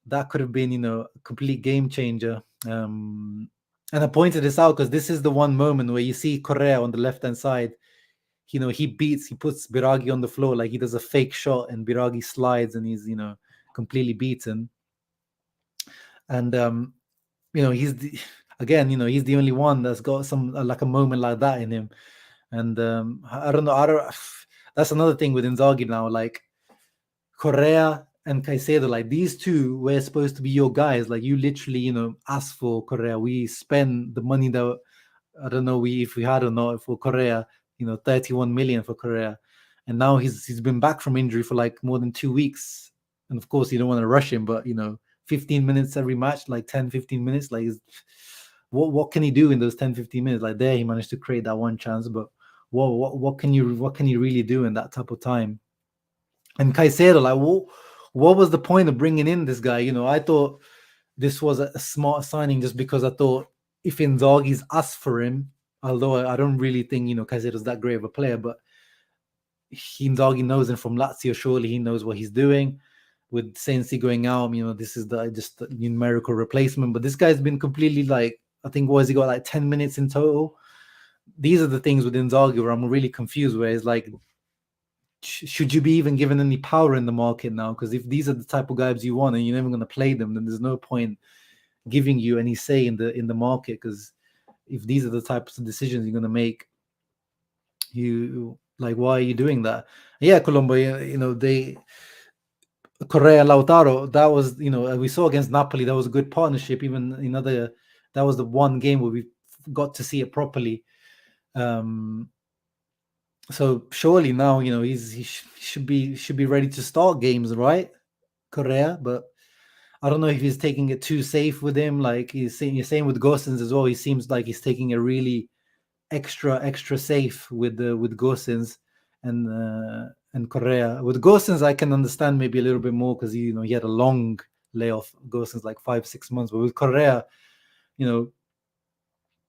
That could have been, a complete game changer. And I pointed this out because this is the one moment where you see Correa on the left-hand side. He puts Biragi on the floor, like he does a fake shot, and Biragi slides and he's, completely beaten. And, he's he's the only one that's got some like a moment like that in him. And I don't know. That's another thing with Inzaghi now. Like, Correa and Caicedo, like, these two were supposed to be your guys. Like, you literally, asked for Correa. We spend the money that, I don't know if we had or not for Correa. 31 million for Correa, and now he's been back from injury for like more than 2 weeks. And of course, you don't want to rush him, but 15 minutes every match, like 10-15 minutes, like, what can he do in those 10-15 minutes? Like, there he managed to create that one chance, but what can you really do in that type of time? And Caicedo, like, what was the point of bringing in this guy? I thought this was a smart signing just because I thought if Inzaghi's asked for him, although I don't really think Caicedo's that great of a player, but Inzaghi knows him from Lazio. Surely he knows what he's doing. With Sensi going out, this is just the numerical replacement. But this guy's been completely, like, I think, he got like 10 minutes in total. These are the things with Inzaghi where I'm really confused, where it's like, should you be even given any power in the market now? Because if these are the type of guys you want and you're never going to play them, then there's no point giving you any say in the market. Because if these are the types of decisions you're going to make, why are you doing that? Yeah, Colombo, Correa, Lautaro, that was, we saw against Napoli, that was a good partnership. Even that was the one game where we got to see it properly. So surely now, he should be ready to start games, right, Correa? But I don't know if he's taking it too safe with him. Like, you're saying with Gosens as well. He seems like he's taking it really extra safe with Gosens and Correa. With Gosens, I can understand maybe a little bit more because he had a long layoff go since like 5-6 months. But with Correa, you know,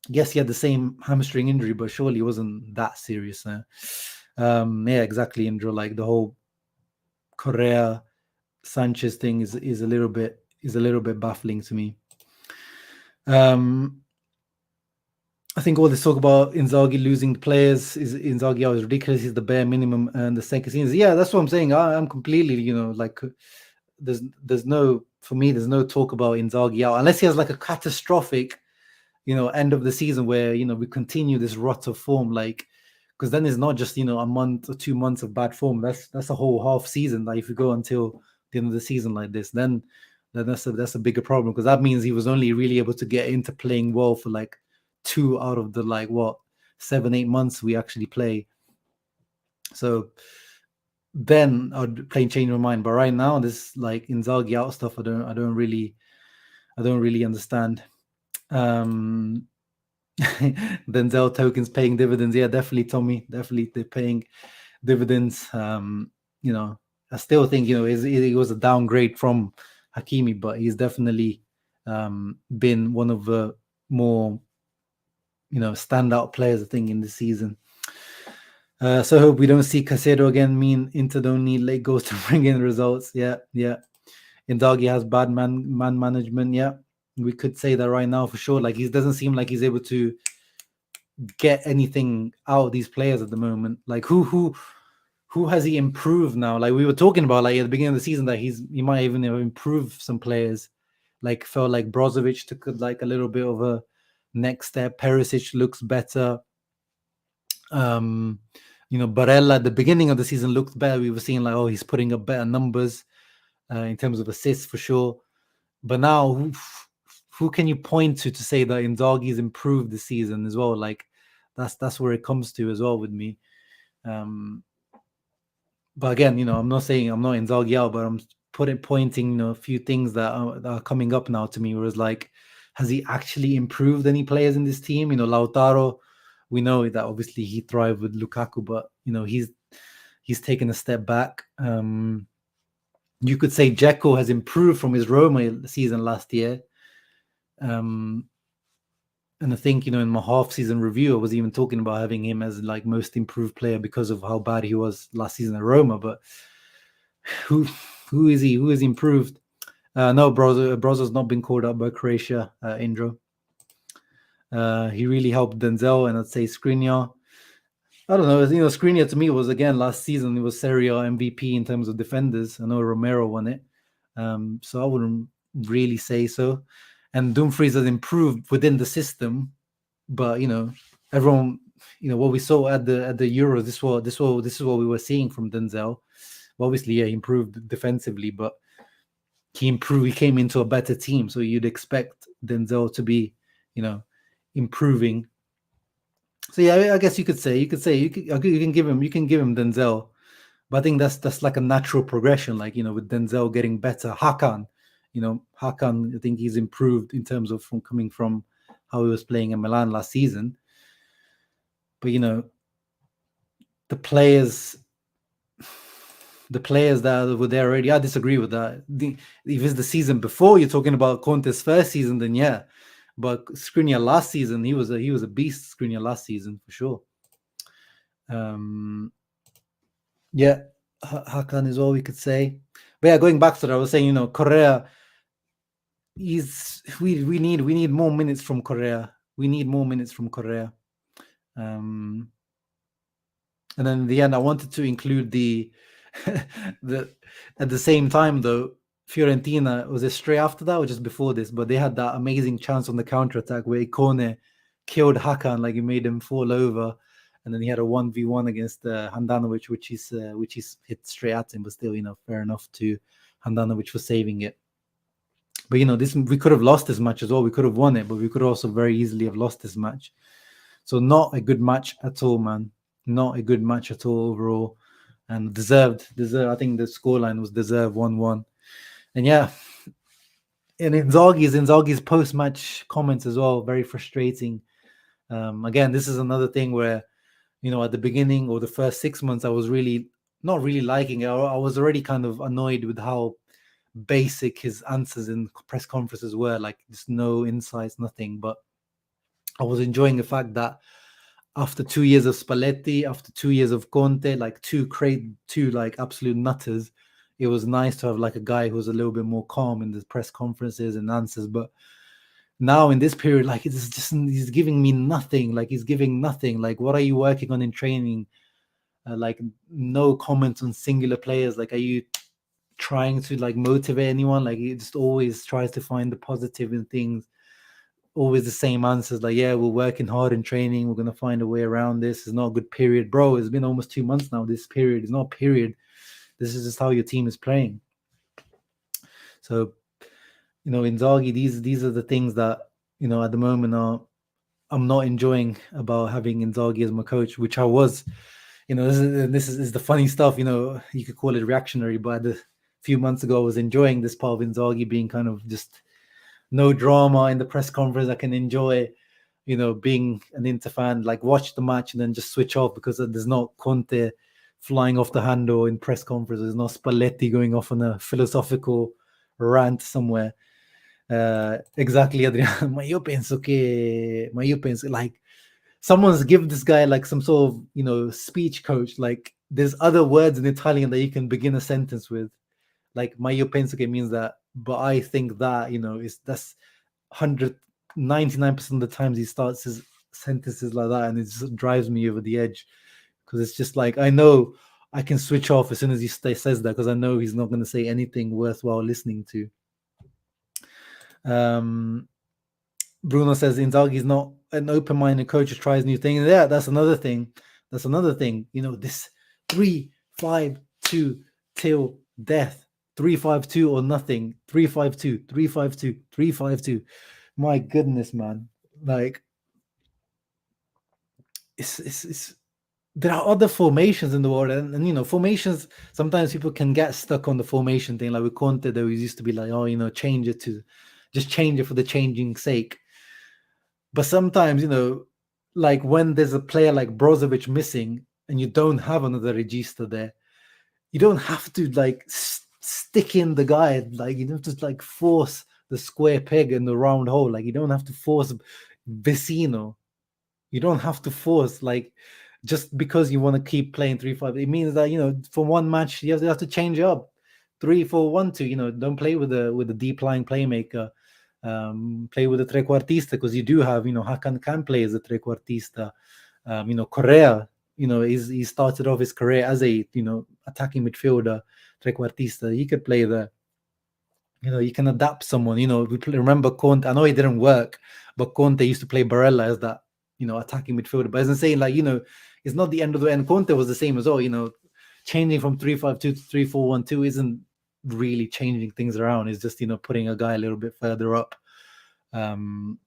yes, he had the same hamstring injury, but surely it wasn't that serious. Yeah, exactly, Indra. Like the whole Correa Sanchez thing is a little bit baffling to me. I think all this talk about Inzaghi losing the players is Inzaghi is ridiculous. He's the bare minimum, and the second scene is that's what I'm saying. I'm completely, like there's no talk about Inzaghi out unless he has like a catastrophic, end of the season where we continue this rut of form, like because then it's not just a month or 2 months of bad form. That's a whole half season. Like if you go until the end of the season like this, then that's a bigger problem because that means he was only really able to get into playing well for like 2 out of the 7-8 months we actually play. So then I'd change my mind. But right now, this like Inzaghi out stuff, I don't really understand. Denzel tokens paying dividends. Yeah, definitely, Tommy. Definitely, they're paying dividends. I still think it was a downgrade from Hakimi, but he's definitely been one of the more standout players, I think, in the season. So I hope we don't see Caicedo again. Inter don't need late goals to bring in results. Yeah. Inzaghi has bad man management. Yeah, we could say that right now for sure. Like he doesn't seem like he's able to get anything out of these players at the moment. Like who has he improved now? Like we were talking about like at the beginning of the season that he might even have improved some players. Like felt like Brozovic took like a little bit of a next step. Perisic looks better. Barella at the beginning of the season looked better. We were seeing like, oh, he's putting up better numbers in terms of assists for sure. But now, who can you point to say that Inzaghi's improved this season as well? Like that's where it comes to as well with me. But again, I'm not saying I'm not Inzaghi out, but I'm pointing, a few things that are coming up now to me. Whereas like, has he actually improved any players in this team? Lautaro, we know that obviously he thrived with Lukaku, but he's taken a step back. You could say Dzeko has improved from his Roma season last year. And I think, in my half-season review, I was even talking about having him as like most improved player because of how bad he was last season at Roma. But who is he? Who has improved? No, Brozo's not been called up by Croatia, Indro. He really helped Denzel, and I'd say Skriniar. I don't know. Skriniar to me was, again, last season, it was Serie A MVP in terms of defenders. I know Romero won it. So I wouldn't really say so. And Dumfries has improved within the system. But, everyone, what we saw at the Euros, this is what we were seeing from Denzel. Well, obviously, yeah, he improved defensively, but he came into a better team. So you'd expect Denzel to be, improving. So yeah, I guess you can give him Denzel, but I think that's like a natural progression. Like with Denzel getting better, Hakan, I think he's improved in terms of from coming from how he was playing in Milan last season. But the players that were there already, I disagree with that. If it's the season before, you're talking about Conte's first season, then yeah. But Skriniar last season, he was a beast. Skriniar last season for sure. Yeah, Hakan is all we could say. But yeah, going back to that, I was saying, Correa. We need more minutes from Correa. We need more minutes from Correa. And then in the end, I wanted to include the at the same time though. Fiorentina, was it straight after that or just before this? But they had that amazing chance on the counter attack where Ikone killed Hakan, like he made him fall over, and then he had a 1v1 against Handanovic, which is hit straight at him, but still, fair enough to Handanovic for saving it. But we could have lost this match as well. We could have won it, but we could also very easily have lost this match. So not a good match at all, man. Not a good match at all overall, and deserved. I think the scoreline was deserved 1-1. And yeah, and Inzaghi's post-match comments as well, very frustrating. Again, this is another thing where, at the beginning or the first 6 months, I was really not really liking it. I was already kind of annoyed with how basic his answers in press conferences were, like just no insights, nothing. But I was enjoying the fact that after 2 years of Spalletti, after 2 years of Conte, like two like absolute nutters, it was nice to have like a guy who was a little bit more calm in the press conferences and answers. But now in this period, like it's just he's giving me nothing. Like he's giving nothing. Like what are you working on in training? Like no comments on singular players. Like are you trying to like motivate anyone? Like he just always tries to find the positive in things. Always the same answers, like, yeah, we're working hard in training, we're gonna find a way around this. It's not a good period, bro. It's been almost 2 months now. This period is not a period. This is just how your team is playing. So, Inzaghi, these are the things that at the moment I'm not enjoying about having Inzaghi as my coach, which I was. This is the funny stuff. You could call it reactionary, but a few months ago, I was enjoying this part of Inzaghi being kind of just no drama in the press conference. I can enjoy, being an Inter fan, like watch the match and then just switch off because there's no Conte flying off the handle in press conference. There's no Spalletti going off on a philosophical rant somewhere. Exactly, Adriano. Ma io penso like someone's given this guy like some sort of speech coach. Like there's other words in Italian that you can begin a sentence with. Like ma io penso che means that, but I think that that's 199% of the times he starts his sentences like that, and it just drives me over the edge because it's just like I know I can switch off as soon as he says that because I know he's not going to say anything worthwhile listening to. Bruno says Inzaghi is not an open-minded coach who tries new things. Yeah, that's another thing. This 3-5-2 till death. 3-5-2 or nothing. 3-5-2, 3-5-2, 3-5-2. My goodness, man. Like it's there are other formations in the world, and formations, sometimes people can get stuck on the formation thing. Like with Conte, there used to be like, change it for the changing sake. But sometimes, like when there's a player like Brozovic missing and you don't have another regista there, you don't have to like stick in the guy. Like you don't have to like force the square peg in the round hole. Like you don't have to force Vecino. You don't have to force like just because you want to keep playing 3-5. It means that for one match you have to change up 3-4-1-2. Don't play with the deep lying playmaker. Play with a trequartista because you do have Hakan can play as a trequartista. Correa, he started off his career as a attacking midfielder, trequartista. He could play there. You can adapt someone. Remember Conte. I know it didn't work, but Conte used to play Barella as that attacking midfielder. But as I'm saying, like it's not the end of the end. Conte was the same as well. Changing from 3-5-2 to 3-4-1-2 isn't really changing things around. It's just putting a guy a little bit further up. But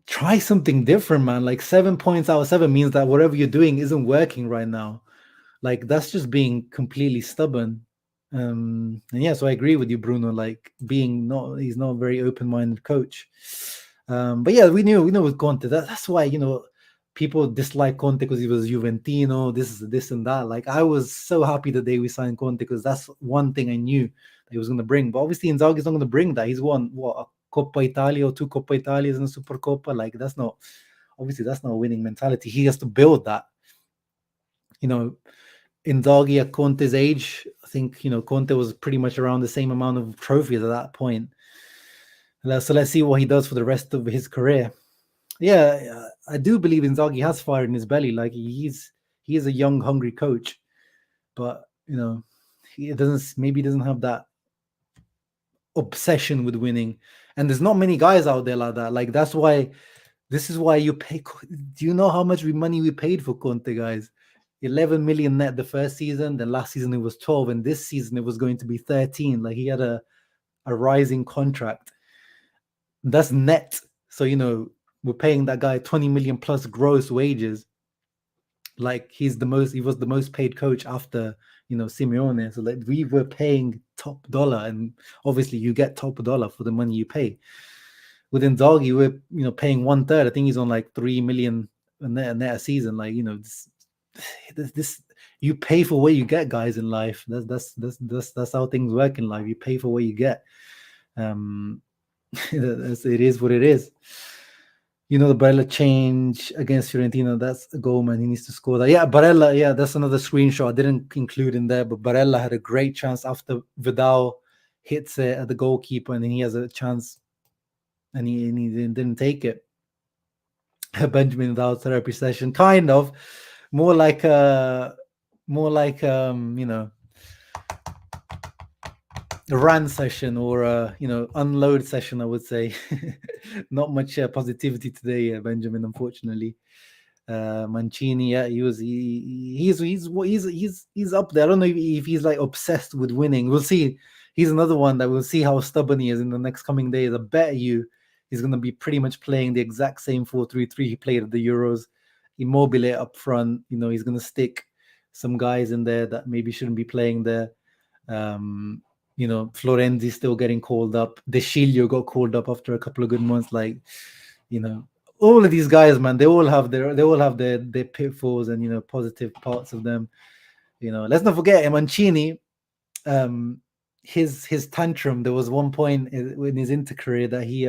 try something different, man. Like 7 points out of 7 means that whatever you're doing isn't working right now. Like that's just being completely stubborn. And yeah, so I agree with you, Bruno. Like he's not a very open-minded coach. But yeah, we knew with Conte. That's why people dislike Conte because he was Juventino, this and that. Like I was so happy the day we signed Conte because that's one thing I knew that he was going to bring. But obviously Inzaghi's not going to bring that. He's won a Coppa Italia or 2 Coppa Italias and a Supercoppa. Like that's not a winning mentality. He has to build that. Inzaghi at Conte's age, I think Conte was pretty much around the same amount of trophies at that point. So let's see what he does for the rest of his career. Yeah, I do believe Inzaghi has fire in his belly. Like he is a young, hungry coach, but he doesn't have that obsession with winning. And there's not many guys out there like that. Like this is why you pay. Do you know how much money we paid for Conte, guys? 11 million net the first season. Then last season it was 12, and this season it was going to be 13. Like he had a rising contract. That's net. So we're paying that guy 20 million plus gross wages. Like he was the most paid coach after Simeone. So like we were paying top dollar, and obviously you get top dollar for the money you pay. With Inzaghi, we're paying 1/3. I think he's on like 3 million a net a season. Like this you pay for what you get, guys, in life. That's how things work in life. You pay for what you get. It is what it is. You know, the Barella change against Fiorentina, that's a goal, man. He needs to score that. Yeah, Barella, yeah, that's another screenshot I didn't include in there, but Barella had a great chance after Vidal hits it at the goalkeeper, and then he has a chance, and he didn't take it. Benjamin Vidal therapy session, kind of more like a you know, a rant session or a, you know, unload session, I would say. Not much positivity today, Benjamin, unfortunately. Mancini, yeah, he's up there. I don't know if he's like obsessed with winning. We'll see. He's another one that we'll see how stubborn he is in the next coming days. I bet you he's going to be pretty much playing the exact same 4-3-3 he played at the Euros. Immobile up front. You know, he's going to stick some guys in there that maybe shouldn't be playing there. You know, Florenzi still getting called up. De Sciglio got called up after a couple of good months. Like, you know, all of these guys, man, they all have their pitfalls and, you know, positive parts of them. You know, let's not forget Mancini. His tantrum. There was one point in his Inter career that he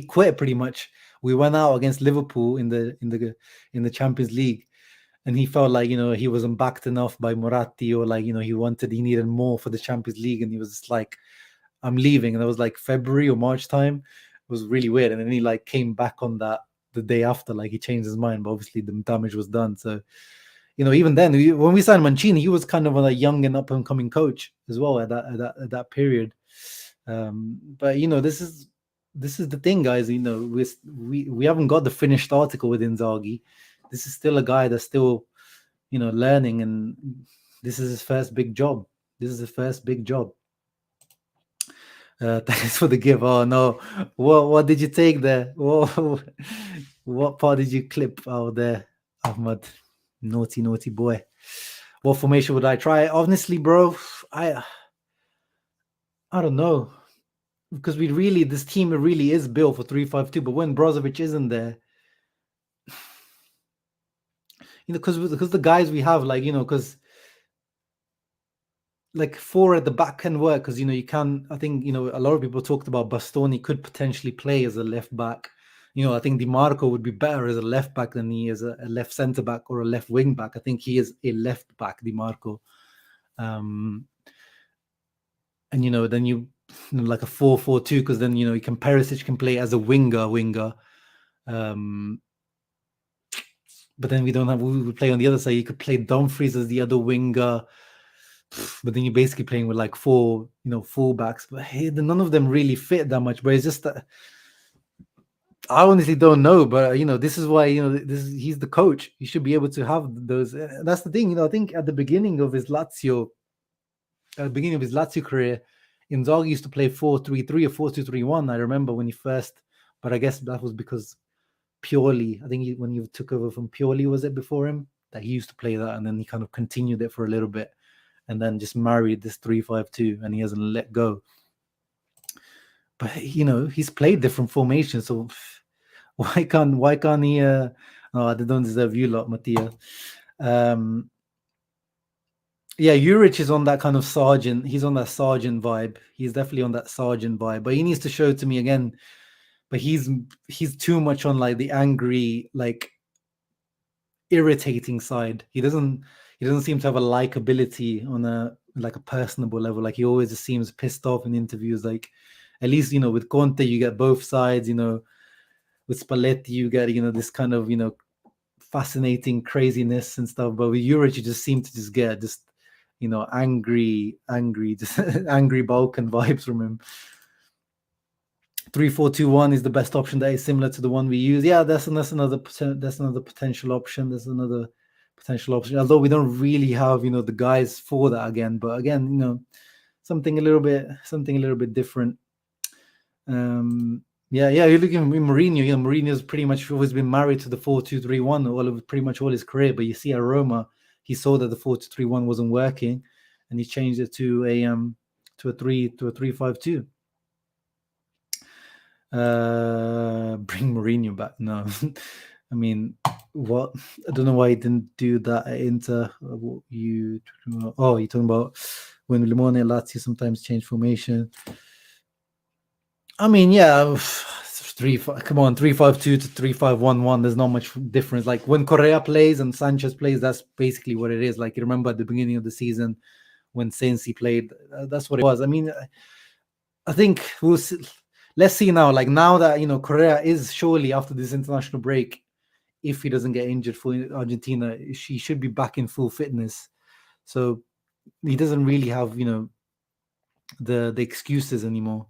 quit pretty much. We went out against Liverpool in the Champions League, and he felt like, you know, he wasn't backed enough by Moratti, or like, you know, he needed more for the Champions League, and he was just like, I'm leaving. And that was like February or March time. It was really weird. And then he like came back on that the day after, like he changed his mind, but obviously the damage was done. So, you know, even then, when we signed Mancini, he was kind of a young and up and coming coach as well at that period. But, you know, this is the thing, guys. You know, we haven't got the finished article with Inzaghi. This is still a guy that's still, you know, learning, and this is his first big job. Thanks for the gift. Oh no, what did you take there? Whoa, what part did you clip out there, Ahmad? Naughty boy. What formation would I try? Honestly, bro, I don't know, because this team really is built for 3-5-2. But when Brozovic isn't there, you know, because the guys we have, like, you know, because like 4 at the back can work, because, you know, you can. I think, you know, a lot of people talked about Bastoni could potentially play as a left back. You know, I think DiMarco would be better as a left back than he is a left centre back or a left wing back. I think he is a left back, DiMarco. And, you know, then you know, like a 4-4-2, because then, you know, Perisic can play as a winger. But then we would play on the other side. You could play Dumfries as the other winger. But then you're basically playing with like 4, you know, fullbacks. But hey, none of them really fit that much. But it's just that I honestly don't know. But, you know, this is why, you know, he's the coach. He should be able to have those. That's the thing. You know, I think at the beginning of his Lazio career, Inzaghi used to play 4-3-3 or 4-2-3-1. I remember when he first, but I guess that was because Pioli, I think when he took over from Pioli, was it before him, that he used to play that, and then he kind of continued it for a little bit, and then just married this 3-5-2, and he hasn't let go. But, you know, he's played different formations, so why can't he? Oh, they don't deserve you lot, Mattia. Yeah, Juric is on that kind of sergeant. He's on that sergeant vibe. He's definitely on that sergeant vibe. But he needs to show it to me again. But he's too much on like the angry, like irritating side. He doesn't seem to have a likability on a personable level. Like, he always just seems pissed off in interviews. Like, at least, you know, with Conte you get both sides. You know, with Spalletti you get, you know, this kind of, you know, fascinating craziness and stuff. But with Juric you just seem to just get you know, angry, just angry Balkan vibes from him. 3-4-2-1 is the best option that is similar to the one we use. Yeah, that's another potential option. There's another potential option. Although we don't really have, you know, the guys for that again. But again, you know, something a little bit different. Yeah, you're looking at Mourinho. You know, Mourinho's pretty much always been married to the 4-2-3-1 pretty much all his career. But you see at Roma, he saw that the 4-2-3-1 wasn't working, and he changed it to a 3-5-2. Bring Mourinho back. No, I mean, What? I don't know why he didn't do that at Inter. You're talking about when Limone and Lazio sometimes change formation. I mean, yeah, 3-5-2 to 3-5-1-1. There's not much difference. Like when Correa plays and Sanchez plays, that's basically what it is. Like you remember at the beginning of the season when Sensi played, that's what it was. I mean, I think we'll see. Let's see now. Like now that Correa is surely after this international break, if he doesn't get injured for Argentina, he should be back in full fitness. So he doesn't really have the excuses anymore.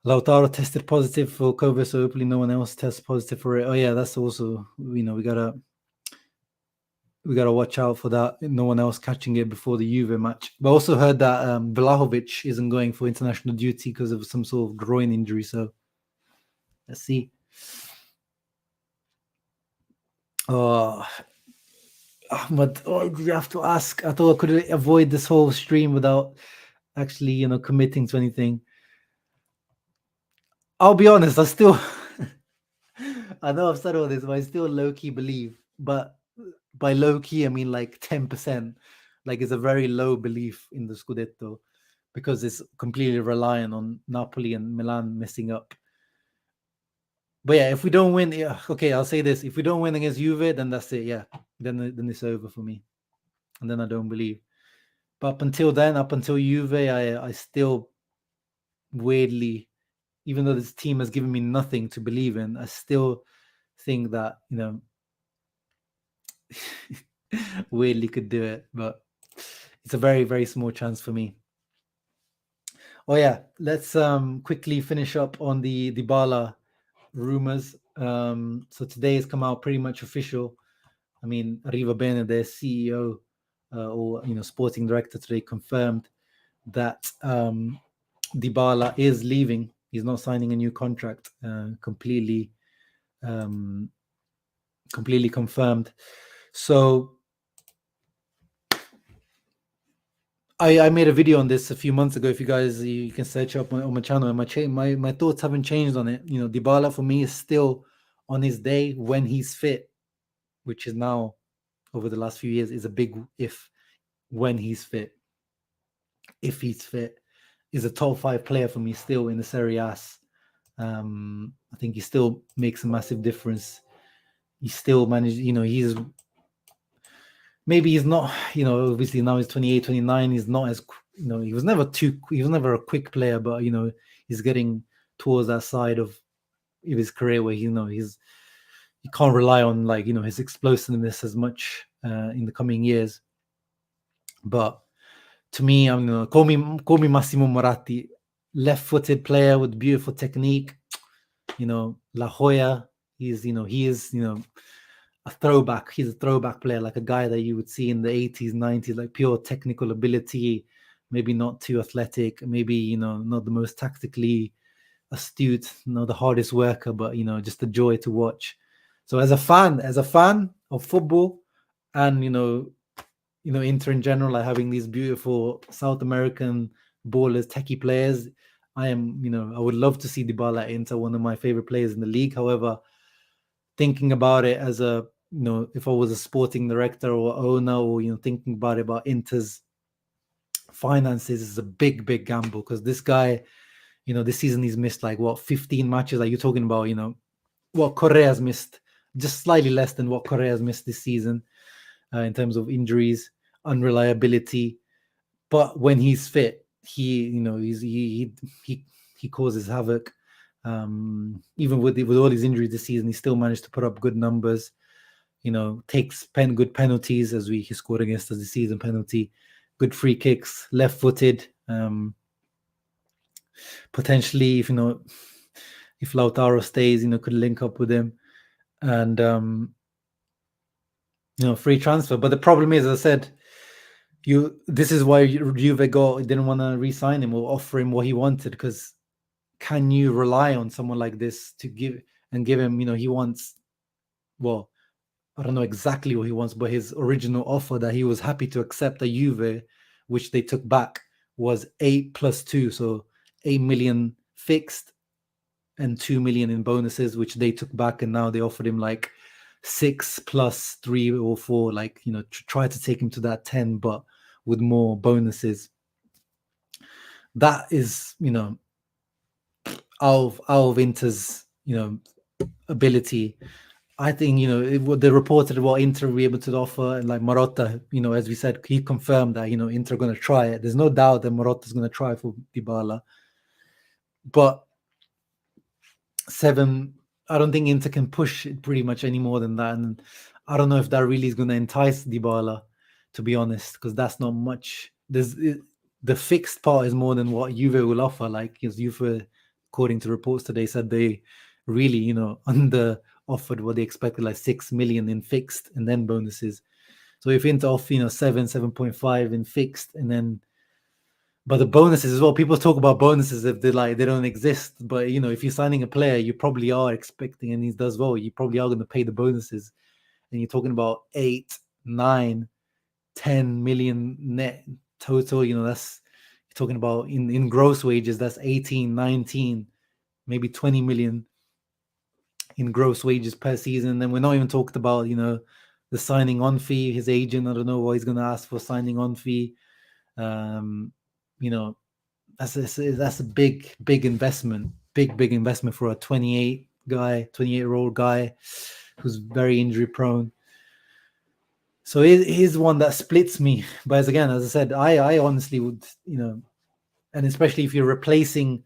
Lautaro tested positive for COVID, so hopefully no one else tests positive for it. Oh yeah, that's also we gotta watch out for that. No one else catching it before the Juve match. But I also heard that Vlahovic isn't going for international duty because of some sort of groin injury. So let's see. But you have to ask. I thought I could avoid this whole stream without actually, committing to anything. I'll be honest. I still, I know I've said all this, but I still low key believe. But by low key, I mean like 10%. Like it's a very low belief in the Scudetto because it's completely reliant on Napoli and Milan messing up. But yeah, if we don't win, okay, I'll say this: if we don't win against Juve, then that's it. Yeah, then it's over for me, and then I don't believe. But up until then, up until Juve, I still weirdly, even though this team has given me nothing to believe in, I still think that weirdly could do it. But it's a very, very small chance for me. Oh yeah, let's quickly finish up on the Dybala rumors. So today has come out pretty much official. I mean, Riva Bene, their CEO or sporting director today, confirmed that Dybala is leaving. He's not signing a new contract. Completely confirmed. So I made a video on this a few months ago. If you guys, you can search up on my channel. And my thoughts haven't changed on it. Dybala for me is still on his day when he's fit, which is now over the last few years is a big if. When he's fit, if he's fit, is a top 5 player for me still in the Serie A. I think he still makes a massive difference. He still managed, he's maybe he's not, obviously now he's 28, 29. He's not as, he was never a quick player, but, he's getting towards that side of his career where, you can't rely on his explosiveness as much in the coming years. But to me, I'm gonna call me Massimo Moratti, left-footed player with beautiful technique. La Jolla. He is a throwback. He's a throwback player, like a guy that you would see in the 80s, 90s, like pure technical ability, maybe not too athletic, maybe, not the most tactically astute, not the hardest worker, but, just a joy to watch. So as a fan of football and, Inter in general, like having these beautiful South American ballers, techie players, I would love to see Dybala at Inter, one of my favorite players in the league. However, thinking about it as a, if I was a sporting director or owner or, thinking about Inter's finances is a big, big gamble because this guy, this season he's missed 15 matches. Like you're talking about, what Correa's missed, just slightly less than what Correa's missed this season in terms of injuries, unreliability. But when he's fit, he causes havoc. Even with all his injuries this season, he still managed to put up good numbers. Takes good penalties, as he scored against us this season, penalty, good free kicks, left-footed. Potentially, if Lautaro stays, could link up with him, and free transfer. But the problem is, as I said, this is why Juve didn't want to re-sign him or offer him what he wanted, because can you rely on someone like this to give him, he wants, well, I don't know exactly what he wants, but his original offer that he was happy to accept at Juve, which they took back, was 8 + 2, so 8 million fixed and 2 million in bonuses, which they took back, and now they offered him 6 plus 3 or 4, like, try to take him to that 10, but with more bonuses. That is, out of Inter's, ability. I think, they reported what Inter will be able to offer, and like Marotta, as we said, he confirmed that, Inter are going to try it. There's no doubt that Marotta's going to try for Dybala. But 7, I don't think Inter can push it pretty much any more than that. And I don't know if that really is going to entice Dybala, to be honest, because that's not much. The fixed part is more than what Juve will offer. Like, Juve, according to reports today, said they really, under offered what they expected, like 6 million in fixed and then bonuses. So if Inter offer, 7.5 in fixed, and then, but the bonuses as well, people talk about bonuses if they don't exist. But if you're signing a player, you probably are expecting, and he does well, you probably are going to pay the bonuses. And you're talking about 8, 9, 10 million net total. That's, you're talking about in gross wages, that's 18, 19, maybe 20 million in gross wages per season. Then we're not even talking about, the signing on fee, his agent. I don't know what he's going to ask for signing on fee. That's a big investment, big investment for a 28-year-old guy who's very injury prone. So he's one that splits me. But as I said, I honestly would, and especially if you're replacing,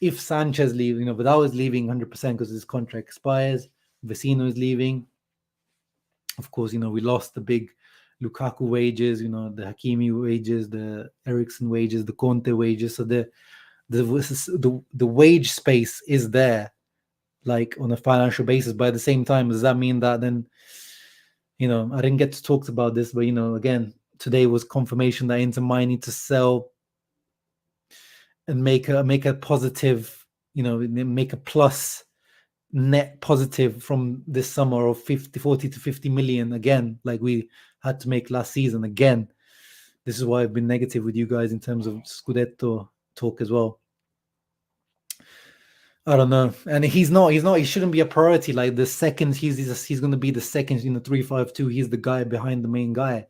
if Sanchez leaves, Vidal is leaving 100% because his contract expires. Vecino is leaving. Of course, we lost the big Lukaku wages, the Hakimi wages, the Eriksen wages, the Conte wages. So the wage space is there, like on a financial basis. But at the same time, does that mean that then, I didn't get to talk about this, but again, today was confirmation that Inter might need to sell and make a positive, make a plus net positive from this summer of 40 to 50 million again, like we had to make last season again. This is why I've been negative with you guys in terms of Scudetto talk as well. I don't know, and he shouldn't be a priority. Like the second he's going to be the second 3-5-2. He's the guy behind the main guy,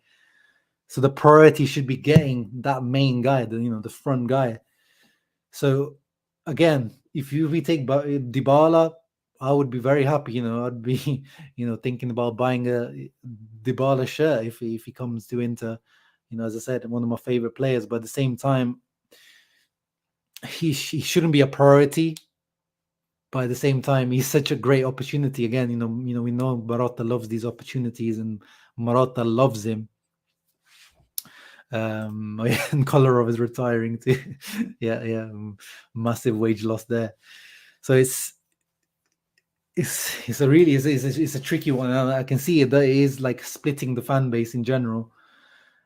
so the priority should be getting that main guy, the front guy. So again, if we take Dybala, I would be very happy. I'd be thinking about buying a Dybala shirt if he comes to Inter. As I said, one of my favorite players. But at the same time, he shouldn't be a priority. But at the same time, he's such a great opportunity. Again, we know Marotta loves these opportunities, and Marotta loves him. And Kolarov is retiring too. yeah, massive wage loss there. So it's a tricky one. And I can see it. That it is like splitting the fan base in general.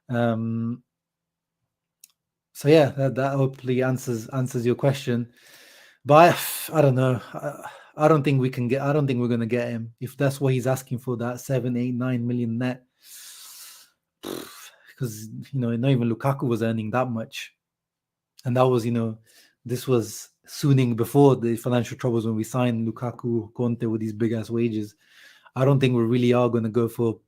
So yeah, that hopefully answers your question. But I don't know. I don't think we can get. I don't think we're going to get him if that's what he's asking for. That 7, 8, 9 million net. Because not even Lukaku was earning that much, and that was this was sooning before the financial troubles when we signed Lukaku, Conte with these big ass wages. I don't think we really are going to go for.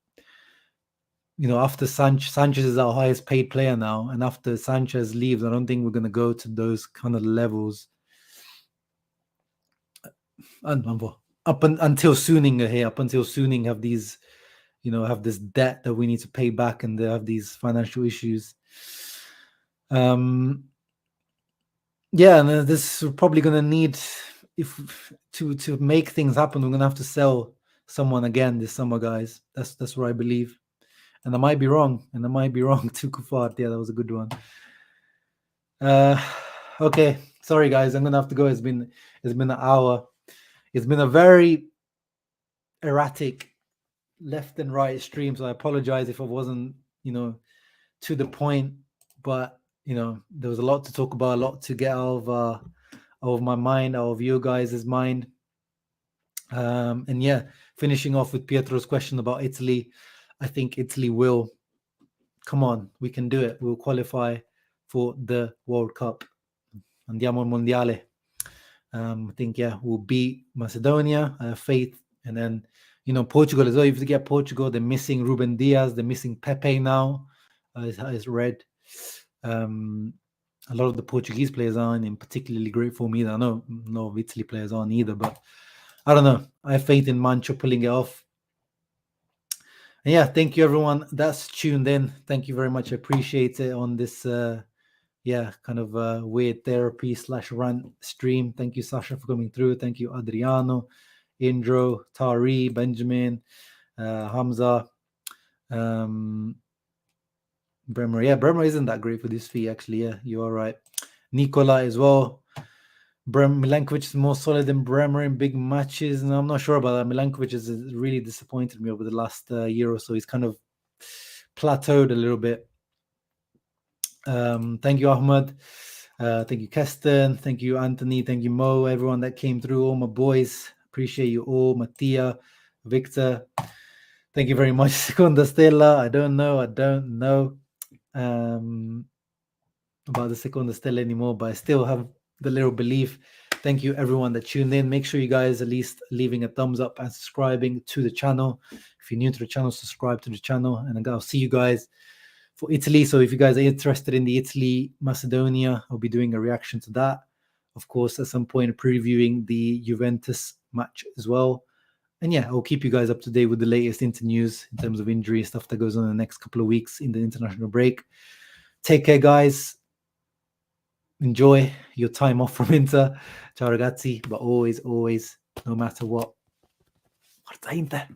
After Sanchez is our highest paid player now, and after Sanchez leaves, I don't think we're going to go to those kind of levels. Until Suning are here, up until Suning have these, have this debt that we need to pay back, and they have these financial issues. Yeah, and this is probably going to need, to make things happen, we're going to have to sell someone again this summer, guys. That's what I believe. And I might be wrong. Too Kufat. Yeah, that was a good one. Okay. Sorry, guys. I'm gonna have to go. It's been an hour. It's been a very erratic left and right stream. So I apologize if I wasn't, to the point. But there was a lot to talk about, a lot to get out of my mind, out of you guys' mind. And yeah, finishing off with Pietro's question about Italy. I think Italy will. Come on, we can do it. We'll qualify for the World Cup. Andiamo al Mondiale. I think, we'll beat Macedonia. I have faith. And then, Portugal as well. If you get Portugal, they're missing Ruben Diaz, they're missing Pepe now. It's read. A lot of the Portuguese players aren't in particularly great form either. I know no of Italy players aren't either, but I don't know. I have faith in Mancho pulling it off. And yeah, thank you everyone that's tuned in. Thank you very much. I appreciate it on this kind of weird therapy / rant stream. Thank you, Sasha, for coming through. Thank you, Adriano, Indro, Tari, Benjamin, Hamza, Bremer. Yeah, Bremer isn't that great for this fee, actually. Yeah, you are right. Nikola as well. Milankovic is more solid than Bremer in big matches, and I'm not sure about that. Milankovic has really disappointed me over the last year or so. He's kind of plateaued a little bit. Thank you, Ahmed. Thank you, Keston. Thank you, Anthony. Thank you, Mo. Everyone that came through, all my boys. Appreciate you all. Mattia, Victor. Thank you very much. Seconda Stella. I don't know about the Seconda Stella anymore, but I still have the little belief. Thank you, everyone that tuned in. Make sure you guys at least leaving a thumbs up and subscribing to the channel. If you're new to the channel, subscribe to the channel, and I'll see you guys for Italy. So if you guys are interested in the Italy Macedonia, I'll be doing a reaction to that. Of course, at some point previewing the Juventus match as well. And yeah, I'll keep you guys up to date with the latest Inter news in terms of injury stuff that goes on in the next couple of weeks in the international break. Take care, guys. Enjoy your time off from Inter. Ciao ragazzi, but always, no matter what, forza Inter.